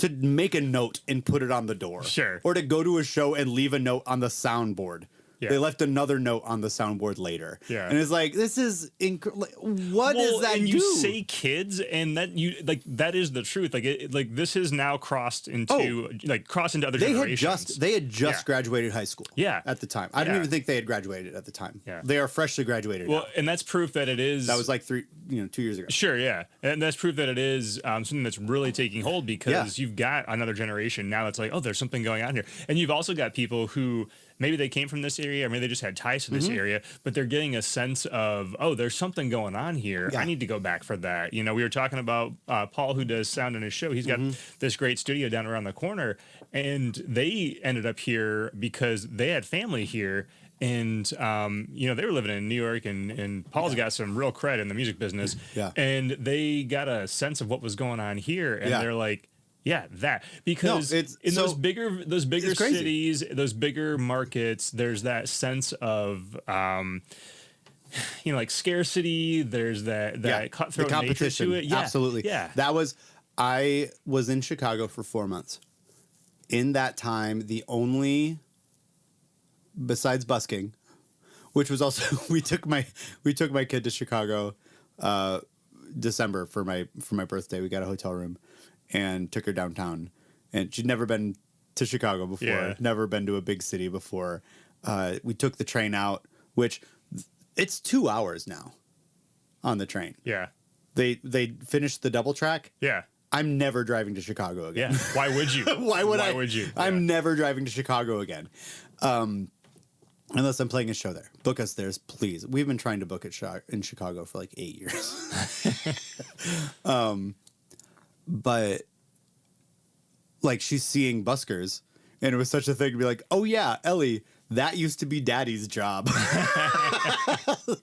to make a note and put it on the door. Sure. Or to go to a show and leave a note on the soundboard. Yeah. They left another note on the soundboard later. Yeah. And it's like, this is what does that and do? you say kids, and that that is the truth. This has now crossed into other generations. They had just graduated high school. Yeah. At the time. I don't even think they had graduated at the time. Yeah. They are freshly graduated now. And that's proof that it is. That was like 2 years ago. Sure, yeah. And that's proof that it is something that's really taking hold, because you've got another generation now that's like, oh, there's something going on here. And you've also got people who maybe they came from this area, or maybe they just had ties to this area, but they're getting a sense of, oh, there's something going on here. Yeah. I need to go back for that. We were talking about Paul, who does sound in his show. He's got this great studio down around the corner, and they ended up here because they had family here. And, they were living in New York, and Paul's got some real cred in the music business. Yeah. And they got a sense of what was going on here, and they're like, yeah, that, because in those bigger cities, those bigger markets, there's that sense of, like scarcity. There's that cutthroat the competition nature to it. Yeah, absolutely. Yeah, I was in Chicago for 4 months. In that time, the only, besides busking, which was also we took my kid to Chicago, December for my birthday. We got a hotel room and took her downtown, and she'd never been to Chicago before, never been to a big city before. We took the train out, which it's 2 hours now on the train. Yeah. They finished the double track. Yeah. I'm never driving to Chicago again. Yeah. Why would you? Why would you? Yeah. I'm never driving to Chicago again. Unless I'm playing a show there. Book us there, please. We've been trying to book it in Chicago for like 8 years. But like, she's seeing buskers, and it was such a thing to be like, oh yeah, Ellie, that used to be Daddy's job.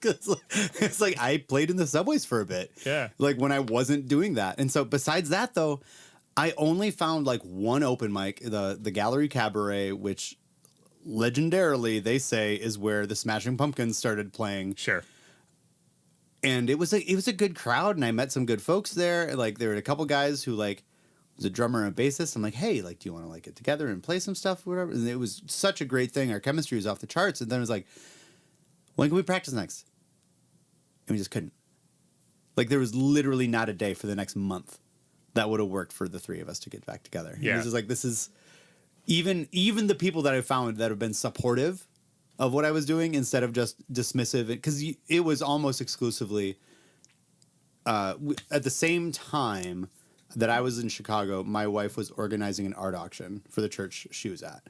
It's like I played in the subways for a bit. Yeah. Like when I wasn't doing that. And so besides that though, I only found like one open mic, the Gallery Cabaret, which legendarily they say is where the Smashing Pumpkins started playing. Sure. And it was a good crowd, and I met some good folks there. Like there were a couple guys who like was a drummer and a bassist. I'm like, hey, like, do you want to like get together and play some stuff or whatever? And it was such a great thing. Our chemistry was off the charts. And then it was like, when can we practice next? And we just couldn't. Like there was literally not a day for the next month that would have worked for the three of us to get back together. Yeah. It was just like, this is even the people that I found that have been supportive of what I was doing instead of just dismissive, because it was almost exclusively at the same time that I was in Chicago, my wife was organizing an art auction for the church she was at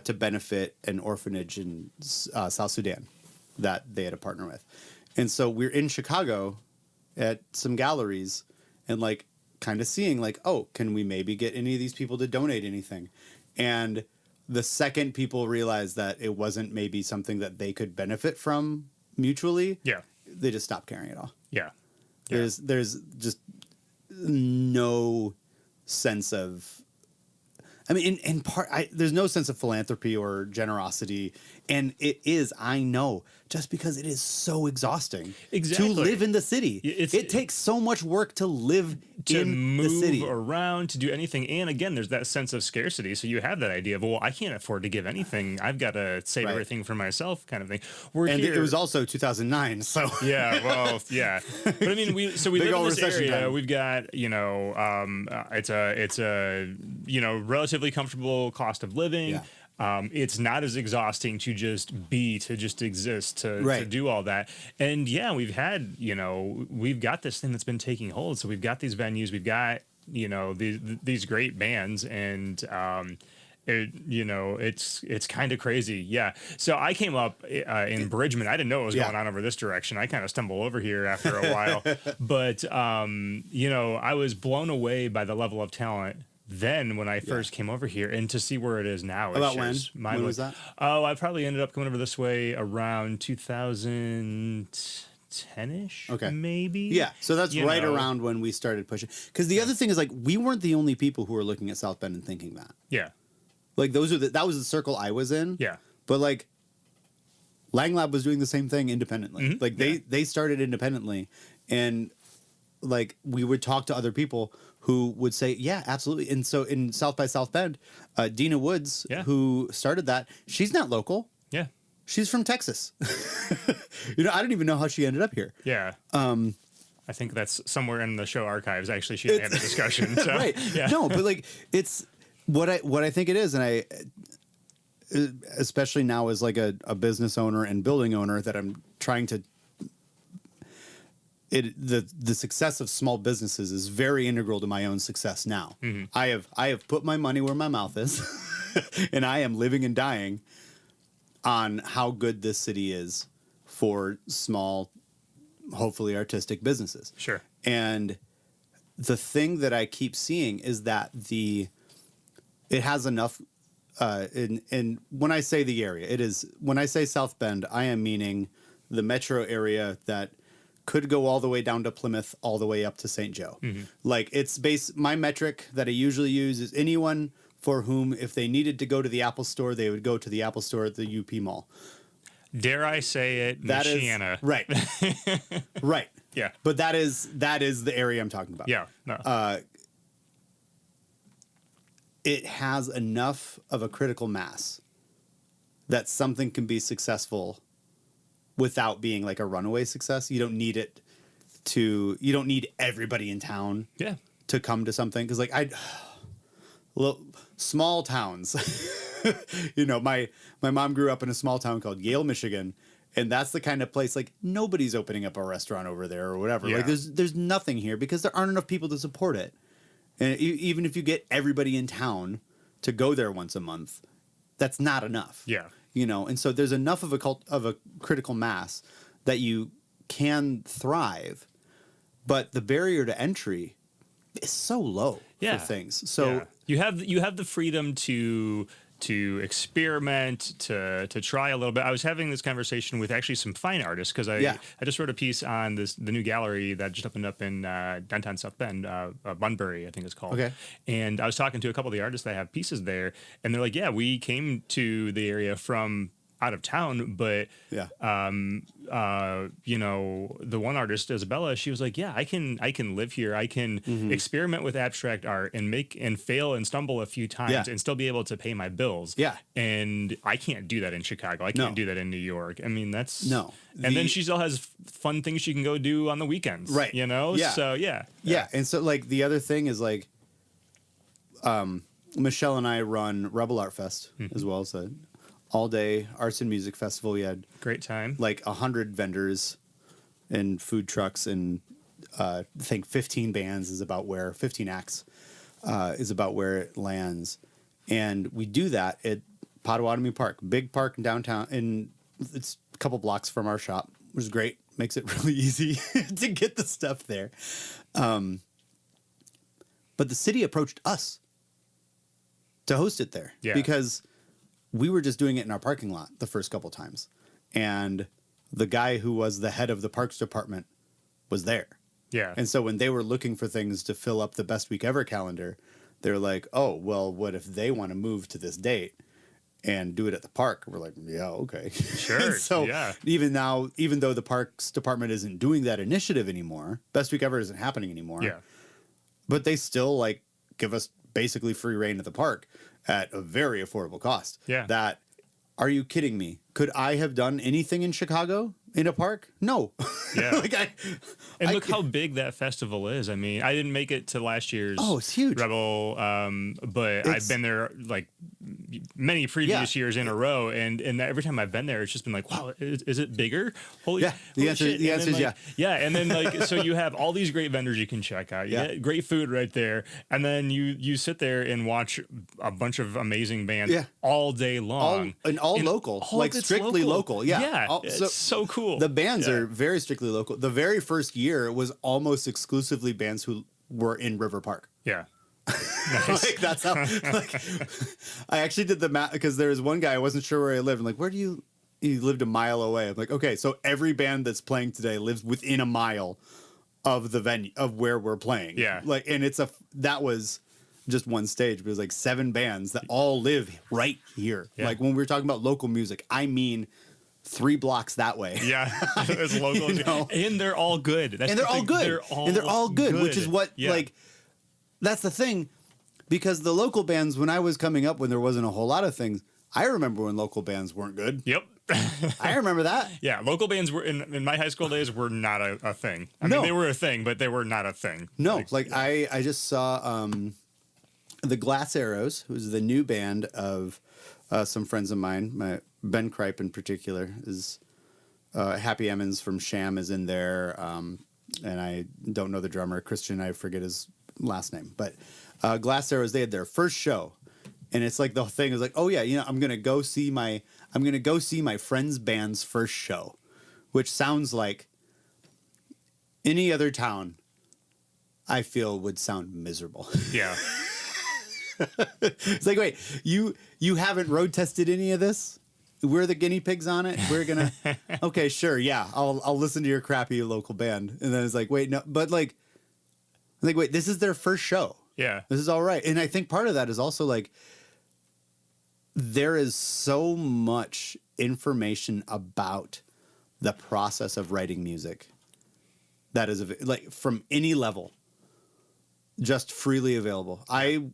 to benefit an orphanage in South Sudan that they had a partner with. And so we're in Chicago at some galleries and like kind of seeing like, oh, can we maybe get any of these people to donate anything? And the second people realized that it wasn't maybe something that they could benefit from mutually, they just stopped caring at all. Yeah. There's just no sense of, I mean, in part, there's no sense of philanthropy or generosity. And it is, I know, just because it is so exhausting to live in the city. It takes so much work to live in the city. To move around, to do anything. And again, there's that sense of scarcity. So you have that idea of, well, I can't afford to give anything. I've got to save everything for myself kind of thing. It was also 2009, so. Yeah, well, yeah. But I mean, we live in this area. Time. We've got, it's a relatively comfortable cost of living. Yeah. It's not as exhausting to just exist, to do all that. And yeah, we've got this thing that's been taking hold. So we've got these venues, we've got, these great bands, and, it's kind of crazy. Yeah. So I came up in Bridgman. I didn't know what was going on over this direction. I kind of stumbled over here after a while, but, I was blown away by the level of talent then when I first came over here, and to see where it is now. About when? When was that? Oh, I probably ended up coming over this way around 2010-ish, maybe. Yeah, so that's around when we started pushing. Because the other thing is, like, we weren't the only people who were looking at South Bend and thinking that. Yeah. Like, that was the circle I was in. Yeah. But, like, Lang Lab was doing the same thing independently. Mm-hmm. Like, they started independently, and like we would talk to other people who would say, yeah, absolutely. And so in South by South Bend, Dina Woods, who started that, she's not local. Yeah. She's from Texas. I don't even know how she ended up here. Yeah. I think that's somewhere in the show archives. Actually, she had a discussion. So, right. Yeah. No, but like it's what I think it is. And I, especially now as like a business owner and building owner, that I'm trying to, the success of small businesses is very integral to my own success now. Mm-hmm. I have put my money where my mouth is and I am living and dying on how good this city is for small, hopefully artistic businesses. Sure. And the thing that I keep seeing is that it has enough, and when I say the area, when I say South Bend, I am meaning the metro area that could go all the way down to Plymouth, all the way up to St. Joe. Mm-hmm. Like my metric that I usually use is anyone for whom, if they needed to go to the Apple store, they would go to the Apple store at the UP Mall. Dare I say it, Michiana. Right. Right. Yeah. But that is the area I'm talking about. Yeah. No. It has enough of a critical mass that something can be successful without being like a runaway success. You don't need you don't need everybody in town to come to something. Cause like small towns, my mom grew up in a small town called Yale, Michigan. And that's the kind of place like nobody's opening up a restaurant over there or whatever. Yeah. Like there's nothing here because there aren't enough people to support it. And even if you get everybody in town to go there once a month, that's not enough. Yeah. And so there's enough of a critical mass that you can thrive, but the barrier to entry is so low for things. So you have the freedom to experiment, to try a little bit. I was having this conversation with actually some fine artists because I just wrote a piece on the new gallery that just opened up in downtown South Bend, Bunbury, I think it's called. Okay. And I was talking to a couple of the artists that have pieces there, and they're like, yeah, we came to the area from out of town, but the one artist, Isabella, she was like, yeah, I can live here. I can experiment with abstract art and make and fail and stumble a few times and still be able to pay my bills. Yeah. And I can't do that in Chicago. I can't do that in New York. I mean, that's and then she still has fun things she can go do on the weekends. Right. Yeah. So yeah. And so like the other thing is like Michelle and I run Rebel Art Fest as well as all-day arts and music festival. We had great time, like 100 vendors and food trucks, and I think 15 bands is about where 15 acts is about where it lands. And we do that at Potawatomi Park, big park in downtown, and it's a couple blocks from our shop, which is great. Makes it really easy to get the stuff there. But the city approached us to host it there because we were just doing it in our parking lot the first couple times. And the guy who was the head of the parks department was there. Yeah. And so when they were looking for things to fill up the Best Week Ever calendar, they're like, oh, well, what if they want to move to this date and do it at the park? We're like, yeah, okay. Sure. So even now, even though the parks department isn't doing that initiative anymore, Best Week Ever isn't happening anymore. Yeah. But they still like give us basically free reign at the park at a very affordable cost. Yeah. Are you kidding me? Could I have done anything in Chicago in a park? No. Yeah. Look how big that festival is. I mean, I didn't make it to last year's it's huge. Rebel, but I've been there like many previous years in a row, and every time I've been there, it's just been like, wow, is it bigger? Holy shit. The answer is yeah. Yeah, and then like so you have all these great vendors you can check out. You get great food right there, and then you sit there and watch a bunch of amazing bands all day long. All local, like strictly local. Yeah. It's so cool. The bands are very strictly local. The very first year was almost exclusively bands who were in River Park. Yeah. Nice. Like that's how I actually did the math because there was one guy I wasn't sure where he lived. I'm like, where do you he lived a mile away. I'm like, okay, so every band that's playing today lives within a mile of the venue of where we're playing. Yeah. Like, and that was just one stage, but it was like 7 bands that all live right here. Yeah. Like when we were talking about local music, I mean 3 blocks that way. Yeah, it's local, You know? and they're all good. That's And they're the all thing. good. And they're all good, which is what Yeah. like that's the thing, because the local bands, when I was coming up, when there wasn't a whole lot of things, I remember when local bands weren't good. Yep. I remember that. Yeah, local bands were in my high school days were not a thing. I mean, they were a thing, but they were not a thing. No, I just saw the Glass Arrows, who's the new band of some friends of mine. Ben Kripe in particular is Happy Emmons from Sham is in there, and I don't know the drummer Christian. I forget his last name, but Glass Arrows, they had their first show, and it's like the thing is like, oh yeah, you know, I'm gonna go see my friend's band's first show, which sounds like any other town I feel would sound miserable. Yeah. It's like, wait, you haven't road tested any of this? We're the guinea pigs on it. We're gonna, okay, sure, yeah, I'll listen to your crappy local band. And then it's like, wait, no, but like, wait, this is their first show. Yeah. This is all right. And I think part of that is also like, there is so much information about the process of writing music that is like from any level, just freely available. I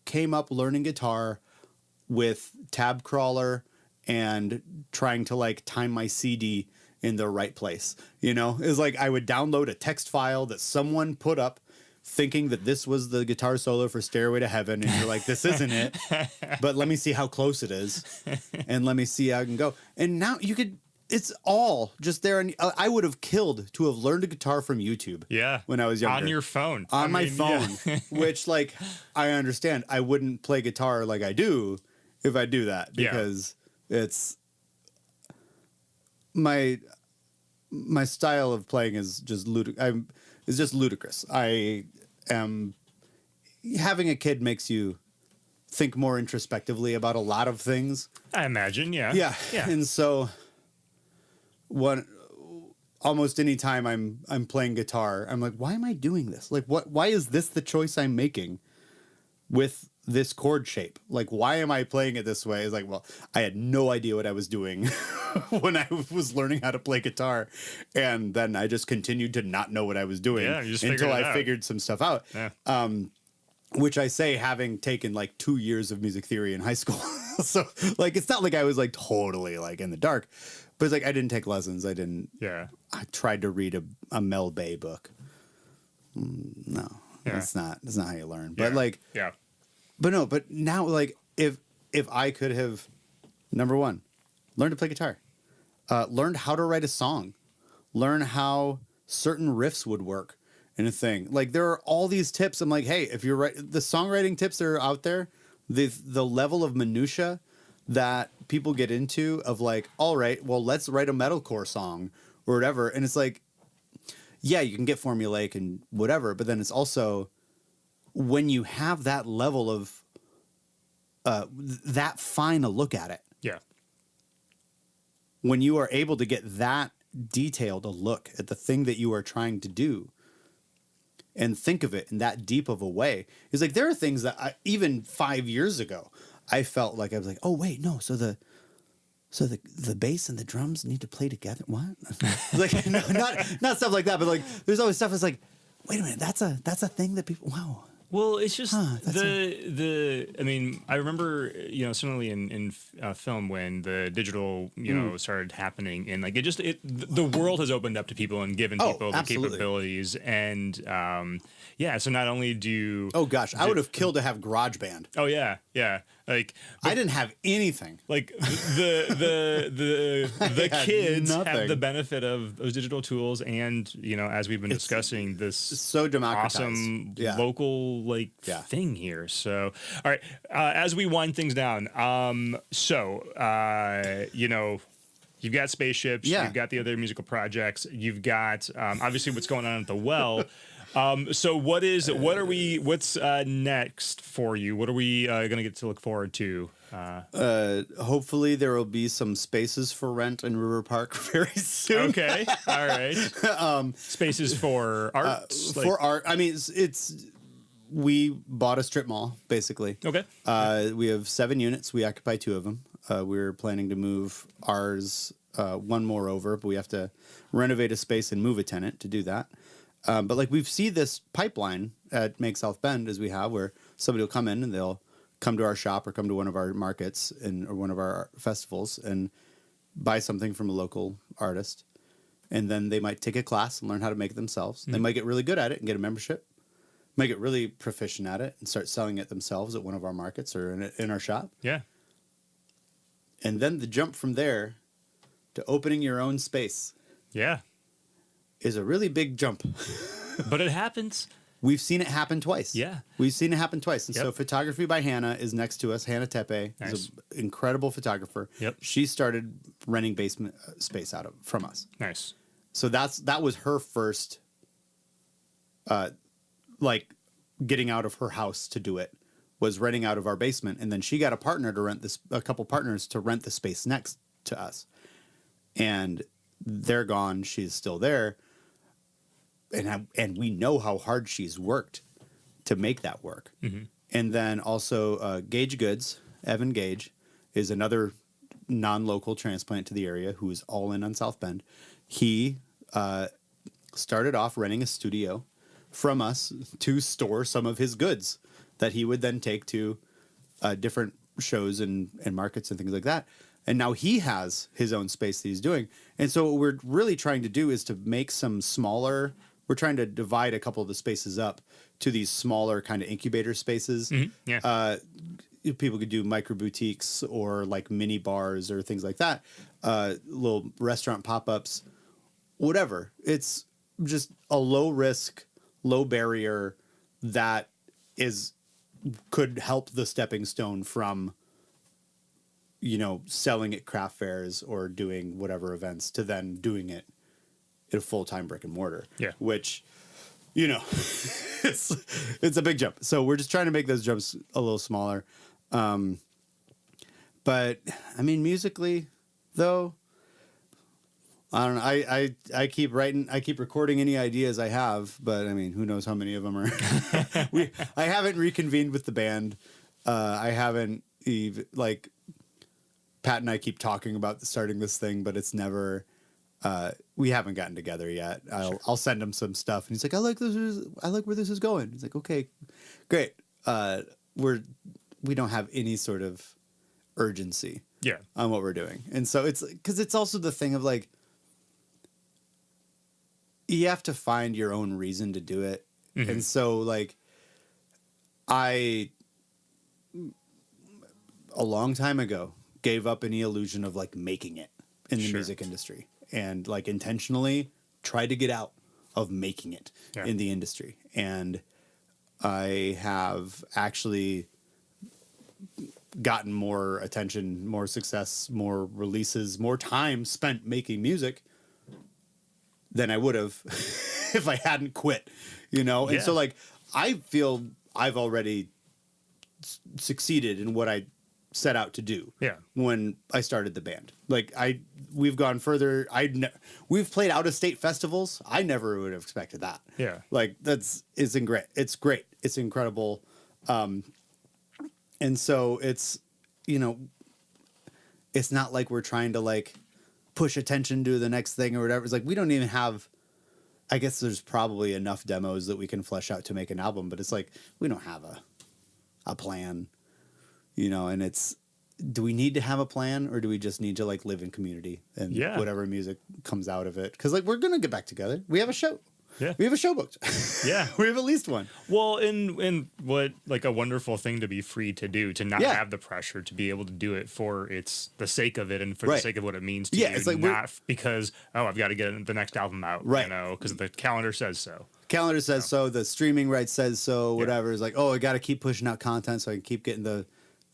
came up learning guitar with tab crawler and trying to like time my CD in the right place. You know, it's like I would download a text file that someone put up thinking that this was the guitar solo for Stairway to Heaven. And you're like, this isn't it, but let me see how close it is. And let me see how I can go. And now you could, it's all just there. And I would have killed to have learned a guitar from YouTube. Yeah. When I was younger. On your phone. On my phone, yeah. Which like, I understand I wouldn't play guitar like I do if I do that, because it's my style of playing is just ludicrous. I am having a kid makes you think more introspectively about a lot of things. I imagine, yeah. Yeah. And so almost any time I'm playing guitar, I'm like, why am I doing this? Like, why is this the choice I'm making with this chord shape? Like, why am I playing it this way? It's like, well, I had no idea what I was doing when I was learning how to play guitar. And then I just continued to not know what I was doing until I figured some stuff out. Yeah. Which I say, having taken like 2 years of music theory in high school. So like, it's not like I was like totally like in the dark, but it's like, I didn't take lessons. I tried to read a Mel Bay book. No, that's not how you learn. But like, but now like, if I could have, number one, learned to play guitar, learned how to write a song, learn how certain riffs would work in a thing. Like, there are all these tips. I'm like, hey, if you're right, the songwriting tips that are out there, the level of minutia that people get into of like, all right, well, let's write a metalcore song or whatever. And it's like, yeah, you can get formulaic and whatever, but then it's also, when you have that level of that fine a look at it. Yeah. When you are able to get that detailed a look at the thing that you are trying to do and think of it in that deep of a way, it's like, there are things that even 5 years ago, I felt like I was like, oh wait, no. So the bass and the drums need to play together. What? Like, no, not stuff like that, but like, there's always stuff that's like, wait a minute, that's a thing that people, wow. Well, it's just I mean, I remember, similarly in film, when the digital, started happening, and like the world has opened up to people and given people the capabilities, and so not only do I would have killed to have GarageBand. Oh yeah, like I didn't have anything. Like the kids have the benefit of those digital tools, and as we've been discussing, this so democratized, awesome local thing here. So all right, as we wind things down, you've got spaceships, you've got the other musical projects, you've got obviously what's going on at the Well. So what's next for you? What are we going to get to look forward to? Hopefully there will be some spaces for rent in River Park very soon. Okay. All right. Spaces for art? For art. I mean, we bought a strip mall, basically. Okay. We have 7 units. We occupy 2 of them. We're planning to move ours one more over, but we have to renovate a space and move a tenant to do that. But like we've seen this pipeline at Make South Bend as we have, where somebody will come in and they'll come to our shop or come to one of our markets or one of our festivals and buy something from a local artist. And then they might take a class and learn how to make it themselves. They might get really good at it and get a membership, might get really proficient at it and start selling it themselves at one of our markets or in our shop. Yeah. And then the jump from there to opening your own space. Yeah. Is a really big jump. But it happens. We've seen it happen twice. Yeah. We've seen it happen twice. And Yep. so Photography by Hannah is next to us. Hannah Tepe Nice. is an incredible photographer. Yep. She started renting basement space from us. Nice. So that was her first, like getting out of her house to do it, was renting out of our basement. And then she got a couple partners to rent the space next to us. And they're gone. She's still there. And we know how hard she's worked to make that work. Mm-hmm. And then also Gage Goods, Evan Gage, is another non-local transplant to the area who is all in on South Bend. He started off renting a studio from us to store some of his goods that he would then take to different shows and markets and things like that. And now he has his own space that he's doing. And so what we're really trying to do is to make some smaller, we're trying to divide a couple of the spaces up to these smaller kind of incubator spaces. Mm-hmm. Yeah. People could do micro boutiques or like mini bars or things like that. Little restaurant pop-ups, whatever. It's just a low risk, low barrier that could help the stepping stone from, selling at craft fairs or doing whatever events to then doing it at a full-time brick and mortar. Yeah. Which, it's a big jump. So we're just trying to make those jumps a little smaller. But I mean, musically though, I don't know. I keep writing, I keep recording any ideas I have, but I mean, who knows how many of them are, I haven't reconvened with the band. I haven't even Pat and I keep talking about starting this thing, but it's never, we haven't gotten together yet. I'll send him some stuff and he's like, I like where this is going. He's like, okay, great. We don't have any sort of urgency on what we're doing. And so it's because it's also the thing of you have to find your own reason to do it. Mm-hmm. And so a long time ago gave up any illusion of making it in the music industry and intentionally tried to get out of making it in the industry. And I have actually gotten more attention, more success, more releases, more time spent making music than I would have if I hadn't quit, And so I feel I've already succeeded in what I set out to do. Yeah. When I started the band, we've gone further. We've played out of state festivals. I never would have expected that. Yeah. It's great. It's great. It's incredible. And so it's, it's not like we're trying to push attention to the next thing or whatever. It's we don't even have, I guess there's probably enough demos that we can flesh out to make an album, but it's we don't have a plan, and it's, do we need to have a plan or do we just need to live in community and whatever music comes out of it? Cause we're going to get back together. We have a show. Yeah. We have a show booked. Yeah. We have at least one. Well, and what a wonderful thing to be free to do, to not have the pressure, to be able to do it for the sake of it and for the sake of what it means to you. It's not because, I've got to get the next album out, because the calendar says so. Calendar says so. The streaming rights says so. Whatever. It's I got to keep pushing out content so I can keep getting the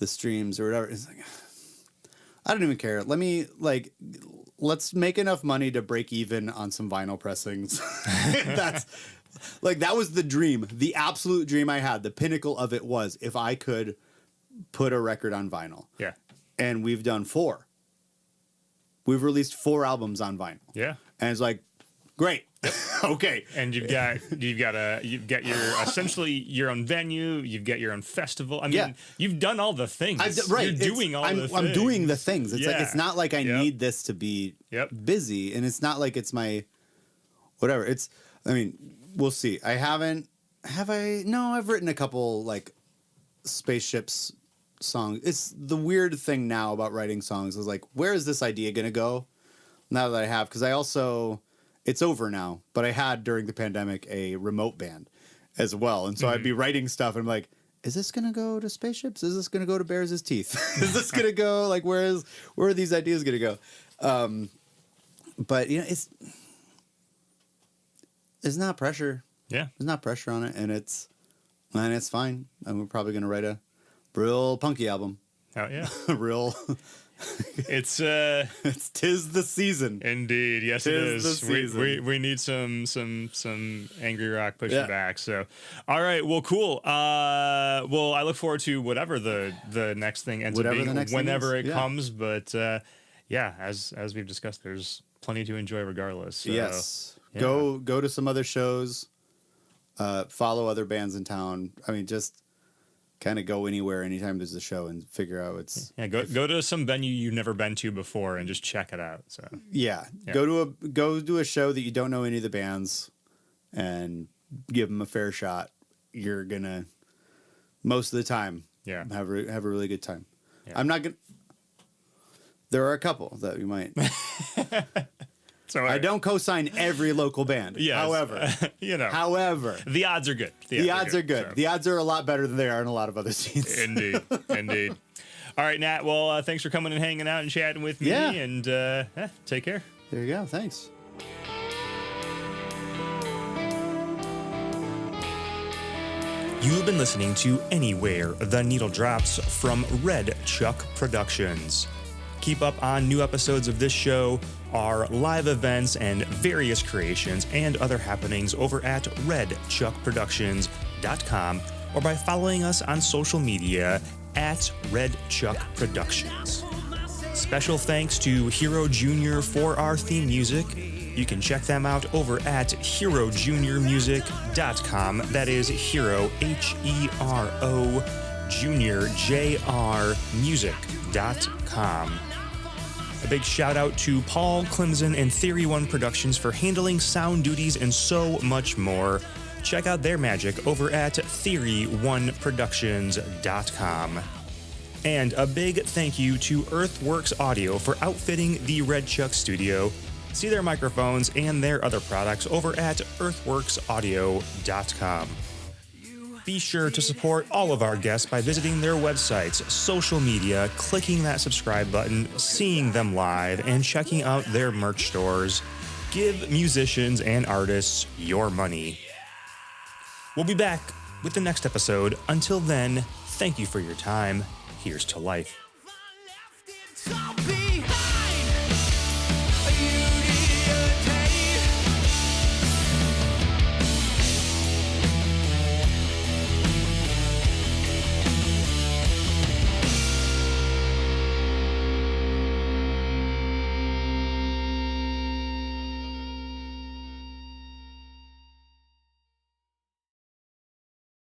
streams or whatever. It's I don't even care. Let me let's make enough money to break even on some vinyl pressings. That's that was the dream, the absolute dream I had. The pinnacle of it was if I could put a record on vinyl. Yeah. And we've done 4. We've released 4 albums on vinyl. Yeah. And it's great. Okay. And you've got your essentially your own venue. You've got your own festival. I mean, you've done all the things. Right. You're doing all the things. I'm doing the things. It's like, it's not like I need this to be busy, and it's not like it's my whatever. It's, I mean, we'll see. No, I've written a couple like spaceships songs. It's the weird thing now about writing songs is like, where is this idea going to go now that I have? Because I also, it's over now, but I had during the pandemic a remote band as well. And so I'd be writing stuff and I'm like, is this going to go to spaceships? Is this going to go to Bears' Teeth? Is this going to go like, where are these ideas going to go? But you know, there's not pressure. Yeah. There's not pressure on it. And it's fine. And we're probably going to write a real punky album. Oh yeah. Real. It's 'tis the season. Indeed, yes, it is. The season. We need some angry rock pushing back. So, all right, well, cool. Well, I look forward to whatever the next thing ends up being, whenever it comes. But as we've discussed, there's plenty to enjoy regardless. So, yes, go to some other shows. Follow other bands in town. I mean, just kind of go anywhere, anytime there's a show, and figure out go to some venue you've never been to before and just check it out. So go to a show that you don't know any of the bands, and give them a fair shot. You're gonna most of the time have a really good time. I'm not gonna. There are a couple that we might. So I don't co-sign every local band. Yes. However, the odds are good. The odds are good. So. The odds are a lot better than they are in a lot of other scenes. Indeed. All right, Nat. Well, thanks for coming and hanging out and chatting with me. Yeah. And take care. There you go. Thanks. You've been listening to Anywhere the Needle Drops from Red Chuck Productions. Keep up on new episodes of this show, our live events and various creations and other happenings over at redchuckproductions.com or by following us on social media at Red Chuck Productions. Special thanks to Hero Jr. for our theme music. You can check them out over at herojuniormusic.com. That is Hero, Hero, Junior, JR, music.com. A big shout out to Paul Clemson and Theory One Productions for handling sound duties and so much more. Check out their magic over at theory1productions.com. And a big thank you to Earthworks Audio for outfitting the Red Chuck studio. See their microphones and their other products over at earthworksaudio.com. Be sure to support all of our guests by visiting their websites, social media, clicking that subscribe button, seeing them live, and checking out their merch stores. Give musicians and artists your money. We'll be back with the next episode. Until then, thank you for your time. Here's to life.